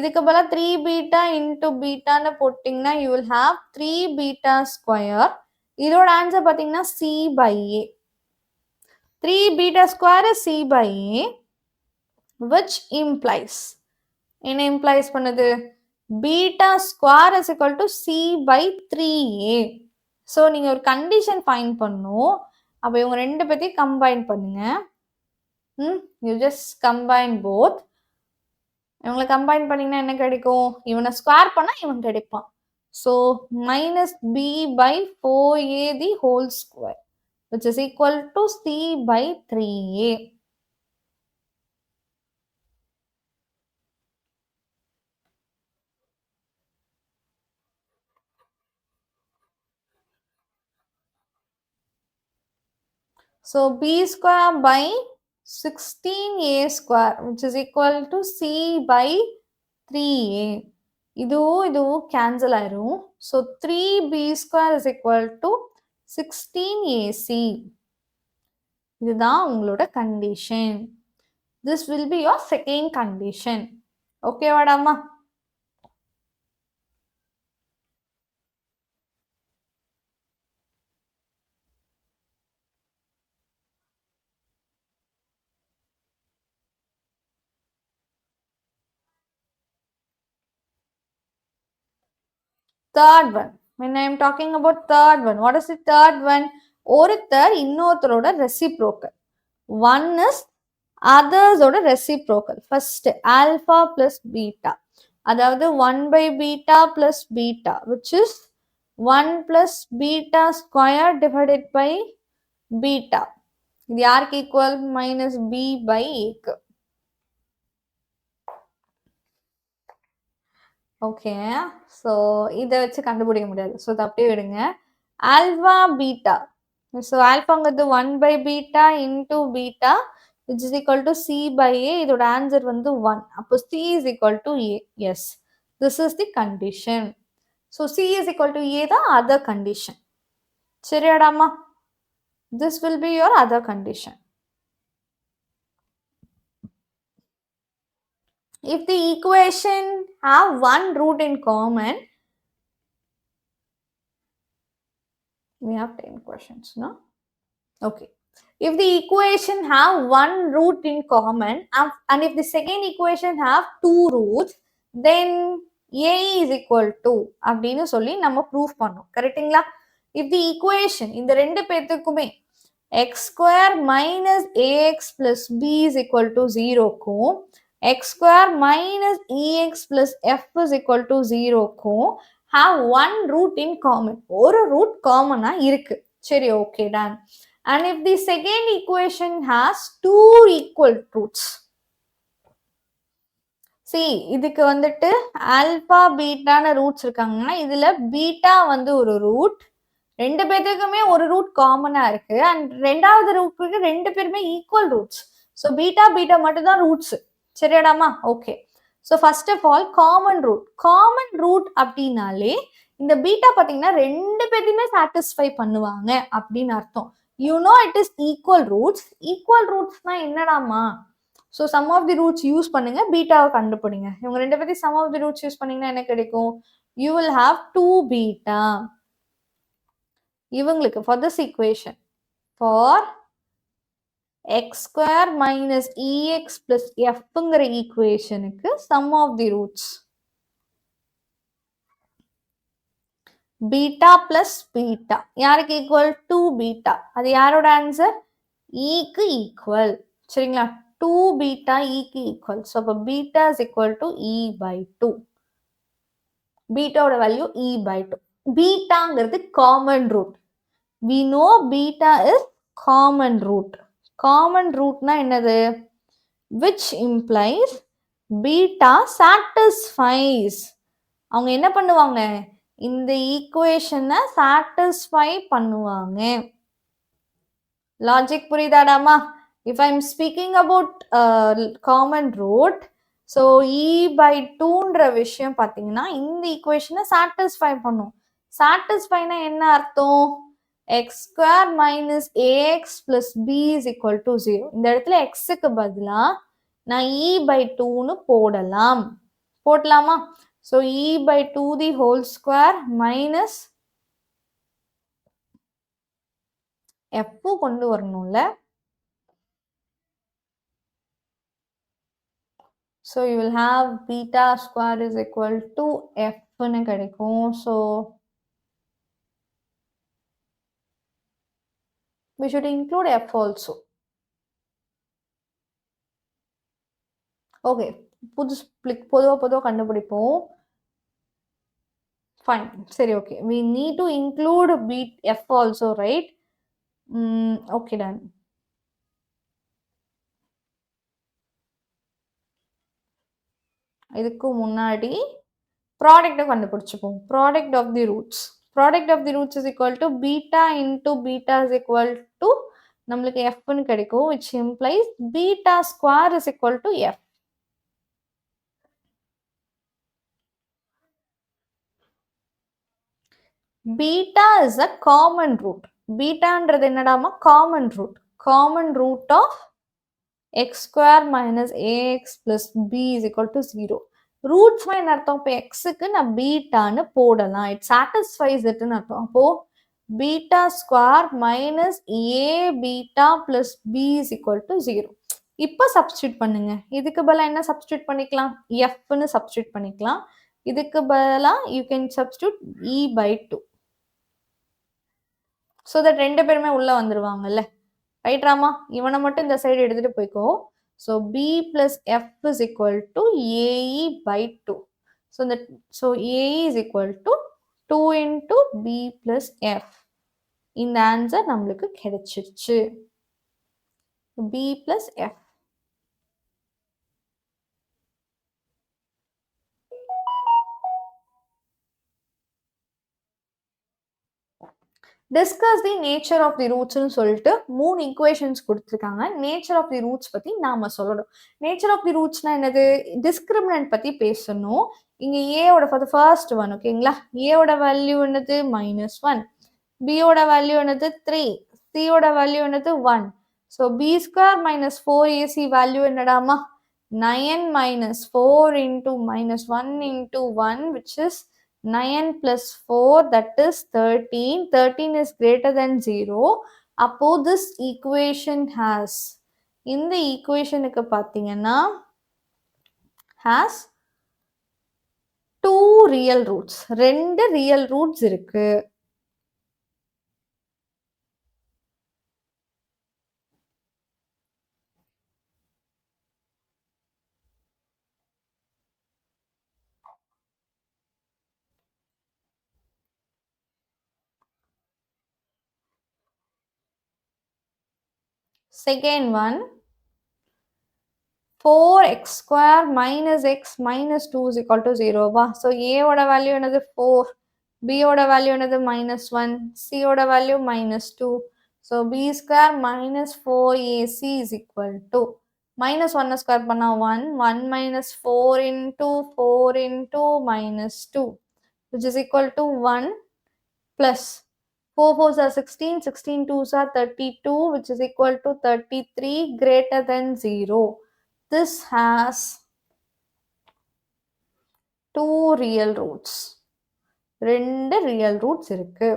[SPEAKER 1] இதுக்கு பதிலாக 3 beta into பீட்டான்னு போட்டிங்கன்னா you will have 3 beta square. இதோட ஆன்சர் பார்த்தீங்கன்னா c by a. 3 beta square is c by a, which implies, என்ன implies பண்ணுது? beta square is equal to c by 3a. So நீங்கள் ஒரு கண்டிஷன் ஃபைன் பண்ணணும். அப்போ இவங்க ரெண்டு பேர்த்தையும் கம்பைன் பண்ணுங்க. You just combine both. இவங்களை கம்பைன் பண்ணிங்கன்னா என்ன கிடைக்கும்? இவனை ஸ்கொயர் பண்ணால் இவன் கிடைப்பான். So minus b by 4a the whole square which is equal to c by 3a. So b square by 16a square which is equal to c by 3a. இதுவும் cancel ஆயிரும். So 3b square is equal to 16ac. இதுதான் உங்களோட condition. This will be your second condition. Okay வாடாமா? Third one. When I am talking about third one, what is the third one? ஒருத்தர் இன்னொருத்தரோட reciprocal. One is others ஓட reciprocal. First, alpha plus beta. அதாவது 1 by beta plus beta, which is 1 plus beta square divided by beta. இது யாருக்கு equal? Minus b by a. Okay, so இதை வச்சு கண்டுபிடிக்க முடியாது. ஸோ இதை அப்படியே விடுங்க. Alpha beta. ஸோ ஆல்ஃபாங்கிறது 1 by beta into beta which is equal to c by a. இதோட ஆன்சர் வந்து 1. அப்போ c is equal to a. Yes, this is the condition. So c is equal to a தான் other condition. சரியாடாமா? This will be your other condition. If the equation have one root in common, we have 10 questions, no? Okay. If the equation have one root in common and if the second equation have two roots, then a is equal to அப்படின்னு சொல்லி நம்ம prove பண்ணோம். கரெக்டுங்களா? If the equation இந்த ரெண்டு பேத்துக்குமே x square minus ax plus b is equal to 0க்கும் x square minus ex plus f is equal to 0க்கும் have one root in common. ஒரு ரூட் காமனா இருக்கு. சரி, okay, done. And if the second equation has two equal roots, see, இதுக்கு வந்துட்டு alpha பீட்டான roots இருக்காங்கன்னா இதுல பீட்டா வந்து ஒரு ரூட், ரெண்டு பேத்துக்குமே ஒரு ரூட் காமனா இருக்கு அண்ட் ரெண்டாவது ரூட்டுக்கு ரெண்டு பேருமே equal roots. So beta beta மட்டும் தான் ரூட்ஸ். சரியாடாமா? Okay. So first of all common root அப்படின்னாலே இந்த பீட்டா பார்த்தீங்கன்னா ரெண்டு பேர்த்தையுமே சாட்டிஸ்ஃபை பண்ணுவாங்க அப்படின்னு அர்த்தம். You know it is equal roots. Equal ரூட்ஸ்னா என்னடாமா? So sum of the roots use பண்ணுங்க, பீட்டாவை கண்டுபிடிங்க. இவங்க ரெண்டு பேர்த்தையும் sum of the roots use பண்ணீங்கன்னா என்ன கிடைக்கும்? You will have 2 beta. இவங்களுக்கு for this equation for x square minus ex plus fங்கிற ஈக்குவேஷனுக்கு sum of the roots beta plus beta யாருக்கு ஈக்குவல்? 2 பீட்டா. அது யாரோட ஆன்சர்? ஈக்கு ஈக்குவல். சரிங்களா? 2 பீட்டா ஈக்கு ஈக்குவல். ஸோ அப்போ beta is equal to e by 2. பீட்டாவோட வேல்யூ இ பை 2. பீட்டாங்கிறது common root. we know beta is common root. Common rootனா என்னது? which implies beta satisfies. அவங்க என்ன பண்ணுவாங்க? இந்த ஈக்குவேஷனை சாட்டிஸ்ஃபை பண்ணுவாங்க. லாஜிக் புரியுதாடாமா? if I'm speaking about common root, so e by 2ன்ற விஷயம் பார்த்தீங்கன்னா இந்த ஈக்குவேஷனை சாட்டிஸ்ஃபை பண்ணும். சாட்டிஸ்ஃபைனா என்ன அர்த்தம்? x square minus ax plus b is equal to 0. இந்த இடத்துல xக்கு பதிலா நான் e by 2ன்னு போடலாமா? so e by 2 the whole square minus f கொண்டு வரணும்ல. so you will have beta square is equal to f ன்னு கிடைக்கும். so we should include f also. okay, பொதுவா கண்டுபிடிப்போம். fine, சரி, okay, we need to include f also, right? okay, done. இதுக்கு முன்னாடி ப்ராடக்ட்டை கண்டுபிடிச்சுப்போம். Product of the roots. Product of the roots is equal to beta into beta is equal to நம்மளுக்கு எஃப்னு கிடைக்கும், which implies beta square is equal to f. Beta is a common root. பீட்டான்றது என்னடாமா? Common root. Common root of x square minus a x plus b is equal to 0. ரூட்ஸ்னா என்ன அர்த்தம்? இப்போ எக்ஸுக்கு நான் பீட்டான்னு போடலாம், இட் சாட்டிஸ்ஃபைஸ் இட்னு அர்த்தம். அப்போ beta square minus a beta plus b is equal to 0. இப்போ சப்ஸ்டியூட் பண்ணுங்க. இதுக்கு பதிலாக என்ன சப்ஸ்டியூட் பண்ணிக்கலாம்? எஃப்னு சப்ஸ்டியூட் பண்ணிக்கலாம். இதுக்கு பதிலாக you can substitute e by 2. So that ரெண்டு பேருமே உள்ள வந்துருவாங்கல்ல. ரைட் ராமா? இவனை மட்டும் இந்த சைடு எடுத்துட்டு போய்க்கோ. So b plus f is equal to ae by 2. So ae is equal to 2 into b plus f. இந்த ஆன்சர் நம்மளுக்கு கிடைச்சிருச்சு. b plus f. Discuss the nature of the ரூட்ஸ்னு சொல்லிட்டு 3 ஈக்குவேஷன்ஸ் கொடுத்துருக்காங்க. நேச்சர் ஆஃப் தி ரூட்ஸ் பற்றி நாம சொல்லணும். Nature of தி ரூட்ஸ்னா என்னது? டிஸ்கிரிமினன்ட் பற்றி பேசணும். இங்கே ஏவோட ஃபர்ஸ்ட் ஒன், ஓகேங்களா? ஏவோட வேல்யூ என்னது? -1. b ஓட வேல்யூ என்னது 3, c ஓட வேல்யூ என்னது 1. So b square minus 4ac value என்னடாமா 9 minus 4 into minus 1 into 1, which is 9 plus 4, that is 13. 13 is greater than 0. அப்போ this equation has, இந்த equationக்கு பார்த்தீங்கன்னா has 2 real roots. 2 real roots இருக்கு. Second one, 4x square minus x minus 2 is equal to 0. So a ஓட value என்னது 4, b ஓட value என்னது minus 1, c ஓட value minus 2. So b square minus 4ac is equal to minus 1 square பண்ணா 1, 1 minus 4 into minus 2, which is equal to 1 plus 4 4s are 16, 16 2s are 32, which is equal to 33 greater than 0. This has 2 real roots. 2 real roots இருக்கு.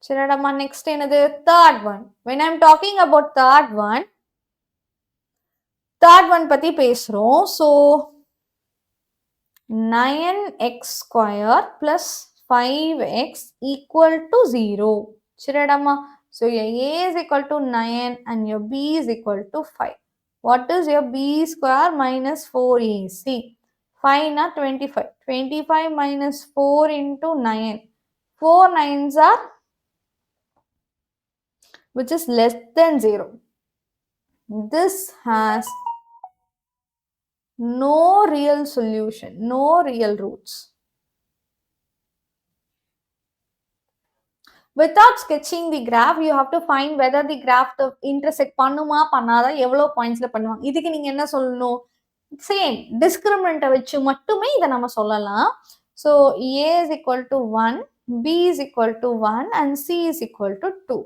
[SPEAKER 1] சரிடமா, next என்னது third one. When I'm talking about third one பத்தி பேசுறோம். So 9x square plus 5x equal to 0. சரிடமா, so your a is equal to 9 and your b is equal to 5. What is your b square minus 4ac? 5 na 25. 25 minus 4 into 9. 4 9s are, which is less than 0. This has no real solution, no real roots. Without sketching the graph, you have to find whether the graph intersect பண்ணுமா பண்ணாதா, எவ்வளோ பாயிண்ட்ஸ்ல பண்ணுவாங்க. இதுக்கு நீங்க என்ன சொல்லணும், same டிஸ்கிரிமினண்ட்டை வச்சு மட்டுமே இதை நம்ம சொல்லலாம். So a is equal to 1, b is equal to 1 and c is equal to 2.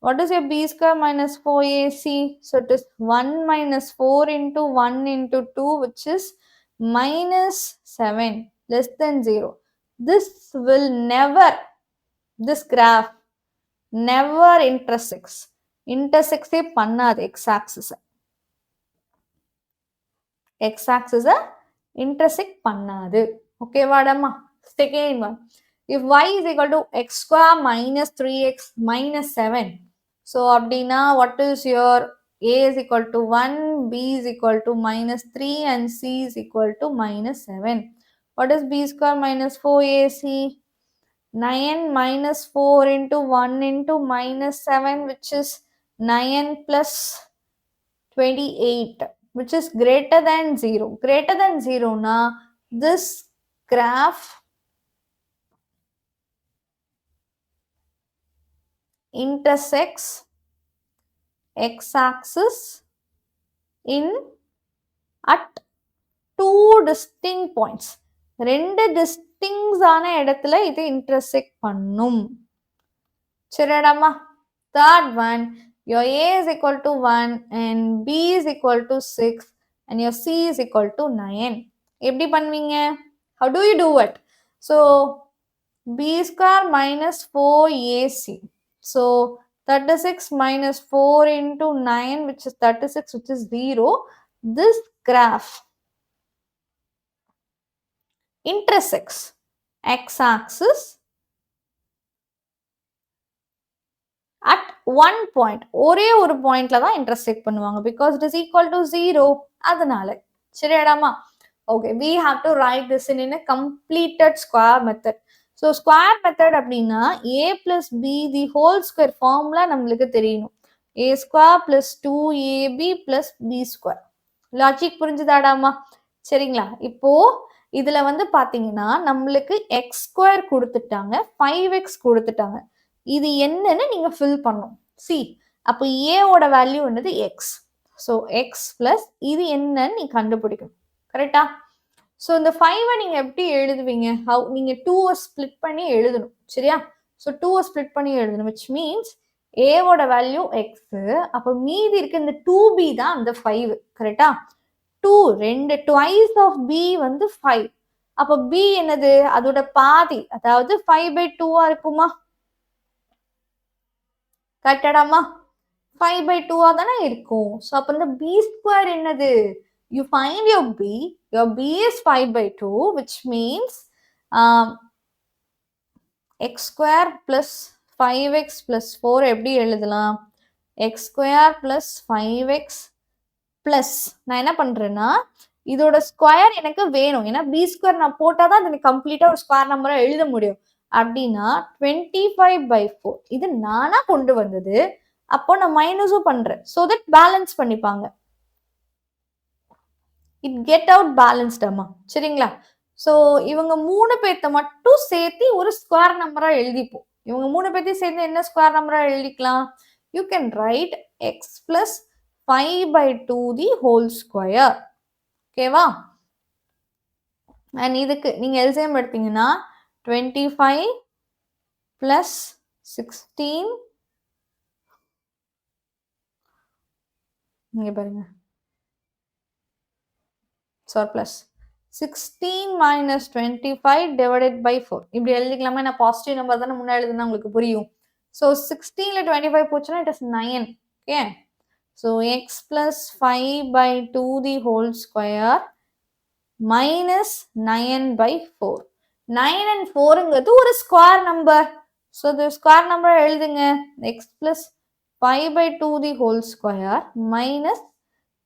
[SPEAKER 1] What is your b square minus 4ac? So it is 1 minus 4 into 1 into 2, which is minus 7, less than 0. This will never, this graph never intersects. Intersects பண்ணாது x-axis. x-axis intersect பண்ணாது. Okay வாடம்மா. Second one, if y is equal to x square minus 3x minus 7. So அப்படின்னா what is your a is equal to 1, b is equal to minus 3 and c is equal to minus 7. What is b square minus 4ac? 9 minus 4 into 1 into minus 7, which is 9 plus 28, which is greater than 0. Greater than 0 na, this graph intersects x-axis in at 2 distinct points. 2 distinct ஆன இடத்துல இது intersect பண்ணும். சரிடாமா. Third one, your a is equal to 1 and b is equal to 6 and your c is equal to 9. எப்படி பண்ணுவீங்க? How do you do it? So b square minus 4ac. So 36 minus 4 into 9, which is 36, which is 0. This graph intersects x-axis at one point. ஒரே ஒரு பாயிண்ட்ல தான் intersect பண்ணுவாங்க because it is equal to 0. அதனால சரியாடாமா. Okay, we have to write this in a completed square method. So square method அப்படின்னா a plus b the whole square formula நம்மளுக்கு தெரியணும். a square plus 2ab plus b square. Logic புரிஞ்சுதாடாமா? சரிங்களா? இப்போ இதுல வந்து பாத்தீங்கன்னா நம்மளுக்கு x square கொடுத்துட்டாங்க, 5x கொடுத்துட்டாங்க. இது என்னன்னு நீங்க ஃபில் பண்ணும். சி அப்போ a ஓட வேல்யூ என்னது x. ஸோ எக்ஸ் ப்ளஸ் இது என்னன்னு நீ கண்டுபிடிக்கணும். கரெக்டா? ஸோ இந்த 5 நீங்கள் எப்படி எழுதுவீங்க? நீங்கள் 2 ஸ்ப்ளிட் பண்ணி எழுதணும். சரியா? ஸோ 2 ஸ்ப்ளிட் பண்ணி எழுதணும். விச் மீன்ஸ் ஏவோட வேல்யூ எக்ஸு, அப்போ மீதி இருக்கு இந்த 2b தான் அந்த 5. கரெக்டா? 2 2 ட்வைஸ் ஆஃப் b வந்து 5. அப்போ b என்னது? அதோட பாதி, அதாவது 5/2 இருக்குமா? கரெக்டாடாமா? 5/2 தானே இருக்கும். ஸோ அப்போ இந்த b ஸ்கொயர் என்னது? You find your b is 5/2, which means x square plus 5x plus 4 எப்படி எழுதலாம்? x square plus 5x plus நான் என்ன பண்றேன்னா இதோட ஸ்கொயர் எனக்கு வேணும். ஏன்னா b ஸ்கொயர் நான் போட்டால் தான் அது கம்ப்ளீட்டாக ஒரு ஸ்கொயர் நம்பரை எழுத முடியும். அப்படின்னா 25/4 இது நானா கொண்டு வந்தது. அப்போ நான் மைனஸும் பண்றேன். ஸோ தட் பேலன்ஸ் பண்ணிப்பாங்க. இட் கெட் அவுட் பேலன்ஸ்ட் அம்மா. சரிங்களா? ஸோ இவங்க 3 பேர்த்த மட்டும் சேர்த்து ஒரு ஸ்கொயர் நம்பரா எழுதிப்போம். இவங்க 3 பேர்த்தையும் சேர்ந்து என்ன ஸ்கொயர் நம்பரா எழுதிக்கலாம்? You can write X plus 5/2 the whole square. ஓகேவா? அண்ட் இதுக்கு நீங்க எல்சிஎம் எடுத்தீங்கன்னா 25 பிளஸ் 16 இங்க பாருங்க surplus 16 minus 25 divided by 4. இப்படி எழுதிக்கலாமா? நான் பாசிட்டிவ் நம்பர் தானே முன்னாடி எழுதுனா உங்களுக்கு புரியும். ஸோ 16ல 25 போச்சுன்னா it is 9. Okay, so x plus 5/2 the whole square minus 9/4. 9 and 4ங்கிறது ஒரு ஸ்கொயர் நம்பர். ஸோ இது ஸ்கொயர் நம்பர் எழுதுங்க. X plus 5/2 the whole square minus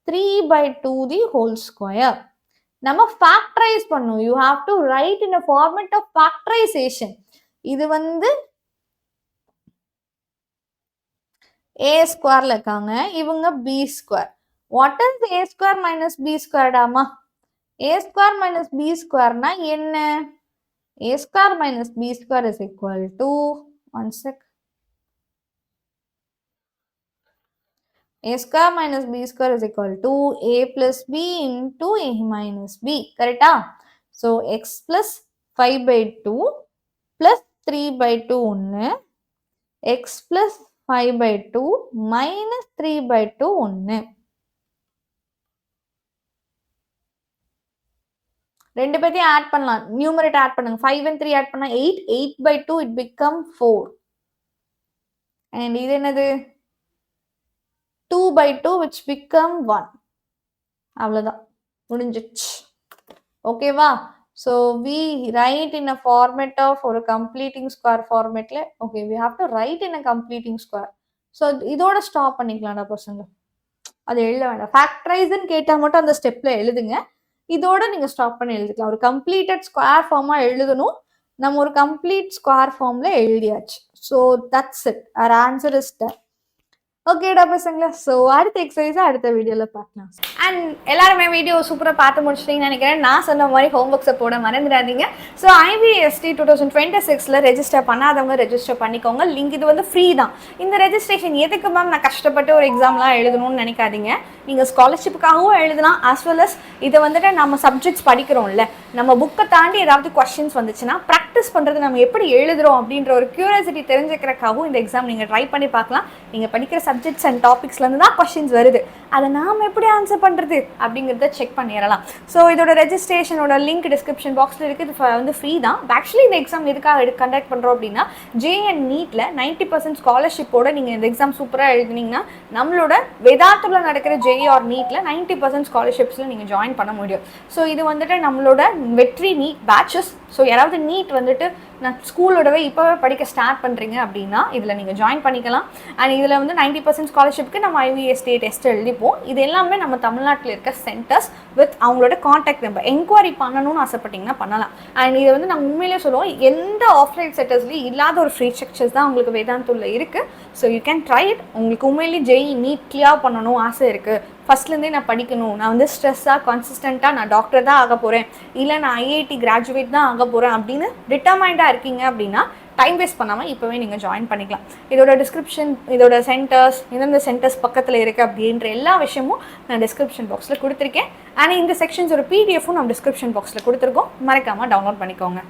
[SPEAKER 1] 3/2 the whole square. நம்ம ஃபேக்டரைஸ் பண்ணும். You have to write in a format of factorisation. இது வந்து a ஸ்கொயர்ல இருக்காங்க, இவங்க b square. What is a square minus b ஸ்கொயர்டாமா? ஏ ஸ்கொயர் மைனஸ் பி ஸ்கொயர்னா என்ன? A square minus b square is equal to, one sec, a square minus b square is equal to a plus b into a minus b. Correcta? So x plus 5/2 plus 3/2 ஒன்று, x plus 5/2 minus 3/2 ஒன்று. ரெண்டு பேத்தையும் add பண்ணலாம். Numerator add பண்ணுங்க. 5 and 3 add பண்ணா 8. 8/2 it become 4. And இது என்னது? 2/2 which become 1. அவ்வளோதான், முடிஞ்சிச்சு. ஓகேவா? So we write in a format of ஒரு completing square formatல. Okay, we have to write in a completing square. So இதோட ஸ்டாப் பண்ணிக்கலாம்டா பசங்க. அது எழுத வேண்டாம். ஃபேக்டரைஸ்ன்னு கேட்டால் மட்டும் அந்த ஸ்டெப்ல எழுதுங்க. இதோட நீங்கள் ஸ்டாப் பண்ணி எழுதிக்கலாம். ஒரு கம்ப்ளீட்டட் ஸ்கொயர் ஃபார்மாக எழுதணும். நம்ம ஒரு கம்ப்ளீட் ஸ்கொயர் ஃபார்ம்ல எழுதியாச்சு. So that's it. our answer is 10. ஓகேடா பசங்களா? ஸோ அடுத்த எக்ஸசைஸை அடுத்த வீடியோவில் பார்க்கலாம். அண்ட் எல்லாருமே வீடியோ சூப்பராக பார்த்து முடிச்சிட்டிங்கன்னு நினைக்கிறேன். நான் சொன்ன மாதிரி ஹோம் ஒர்க்ஸை போட மறந்துடாதீங்க. ஸோ IBST 2026 ரெஜிஸ்டர் பண்ணாதவங்க ரெஜிஸ்டர் பண்ணிக்கோங்க. லிங்க் இது வந்து ஃப்ரீ தான். இந்த ரெஜிஸ்ட்ரேஷன் எதுக்கு மேம் நான் கஷ்டப்பட்டு ஒரு எக்ஸாம்லாம் எழுதணும்னு நினைக்காதீங்க. நீங்கள் ஸ்காலர்ஷிப்புக்காகவும் எழுதலாம். ஆஸ் வெல் அஸ் இதை வந்துட்டு நம்ம சப்ஜெக்ட்ஸ் படிக்கிறோம்ல, நம்ம புக்கை தாண்டி ஏதாவது கொஸ்டின்ஸ் வந்துச்சுன்னா ப்ராக்டிஸ் பண்ணுறது நம்ம எப்படி எழுதுறோம் அப்படின்ற ஒரு க்யூரியாசிட்டி தெரிஞ்சுக்கிறக்காகவும் இந்த எக்ஸாம் நீங்கள் ட்ரை பண்ணி பார்க்கலாம். நீங்கள் படிக்கிற சப்ஜெக்ட்ஸ் அண்ட் டாபிக்ஸ்லேருந்து தான் கொஸ்டின்ஸ் வருது, அதை நாம் எப்படி ஆன்சர் பண்ணுறது அப்படிங்கிறத செக் பண்ணிடலாம். ஸோ இதோட ரெஜிஸ்ட்ரேஷனோட லிங்க் டிஸ்கிரிப்ஷன் பாக்ஸில் இருக்குது. இது வந்து ஃப்ரீ தான். ஆக்சுவலி இந்த எக்ஸாம் எதுக்காக கண்டக்ட் பண்ணுறோம் அப்படின்னா, JN நீட்டில் 90% ஸ்காலர்ஷிப்போட நீங்கள் இந்த எக்ஸாம் சூப்பராக எழுதினீங்கன்னா நம்மளோட வேதாந்துல நடக்கிற JE or நீட்டில் 90% ஸ்காலர்ஷிப்ஸில் நீங்கள் ஜாயின் பண்ண முடியும். ஸோ இது வந்துட்டு நம்மளோட வெற்றி நீட் பேட்சஸ். ஸோ யாராவது நீட் வந்துட்டு நான் ஸ்கூலோடவே இப்போவே படிக்க ஸ்டார்ட் பண்ணுறீங்க அப்படின்னா இதில் நீங்கள் ஜாயின் பண்ணிக்கலாம். அண்ட் இதில் வந்து 90% ஸ்காலர்ஷிப்க்கு நம்ம IVST டெஸ்ட் எழுதிப்போம். இது எல்லாமே நம்ம தமிழ்நாட்டில் இருக்க சென்டர்ஸ் வித் அவங்களோட காண்டாக்ட் நம்பர். என்கொயரி பண்ணணும்னு ஆசைப்பட்டீங்கன்னா பண்ணலாம். அண்ட் இதை வந்து நாங்கள் உண்மையிலே சொல்லுவோம், எந்த ஆஃப்லைன் சென்டர்ஸ்லேயும் இல்லாத ஒரு ஃப்ரீ ஸ்ட்ரக்சர்ஸ் தான் உங்களுக்கு வேதாந்துல இருக்குது. So you can try it. உங்களுக்கு உண்மையிலேயே JE நீட் கிளியர் பண்ணணும் ஆசை இருக்குது, ஃபஸ்ட்லேருந்தே நான் படிக்கணும், நான் வந்து ஸ்ட்ரெஸ்ஸாக கன்சிஸ்டண்ட்டாக நான் டாக்டர் தான் ஆக போகிறேன், இல்லை நான் ஐஐடி கிராஜுவேட் தான் ஆக போகிறேன் அப்படின்னு டிட்டர்மைண்டாக இருக்கீங்க அப்படின்னா டைம் வேஸ்ட் பண்ணாமல் இப்போவே நீங்கள் ஜாயின் பண்ணிக்கலாம். இதோட டிஸ்கிரிப்ஷன், இதோட சென்டர்ஸ், எந்தெந்த சென்டர்ஸ் பக்கத்தில் இருக்குது அப்படின்ற எல்லா விஷயமும் நான் டிஸ்கிரிப்ஷன் பாக்ஸில் கொடுத்துருக்கேன். அண்ட் இந்த செக்ஷன்ஸோட பிடிஎஃப்பும் நம்ம டிஸ்கிரிப்ஷன் பாக்ஸில் கொடுத்துருக்கோம், மறக்காமல் டவுன்லோட் பண்ணிக்கோங்க.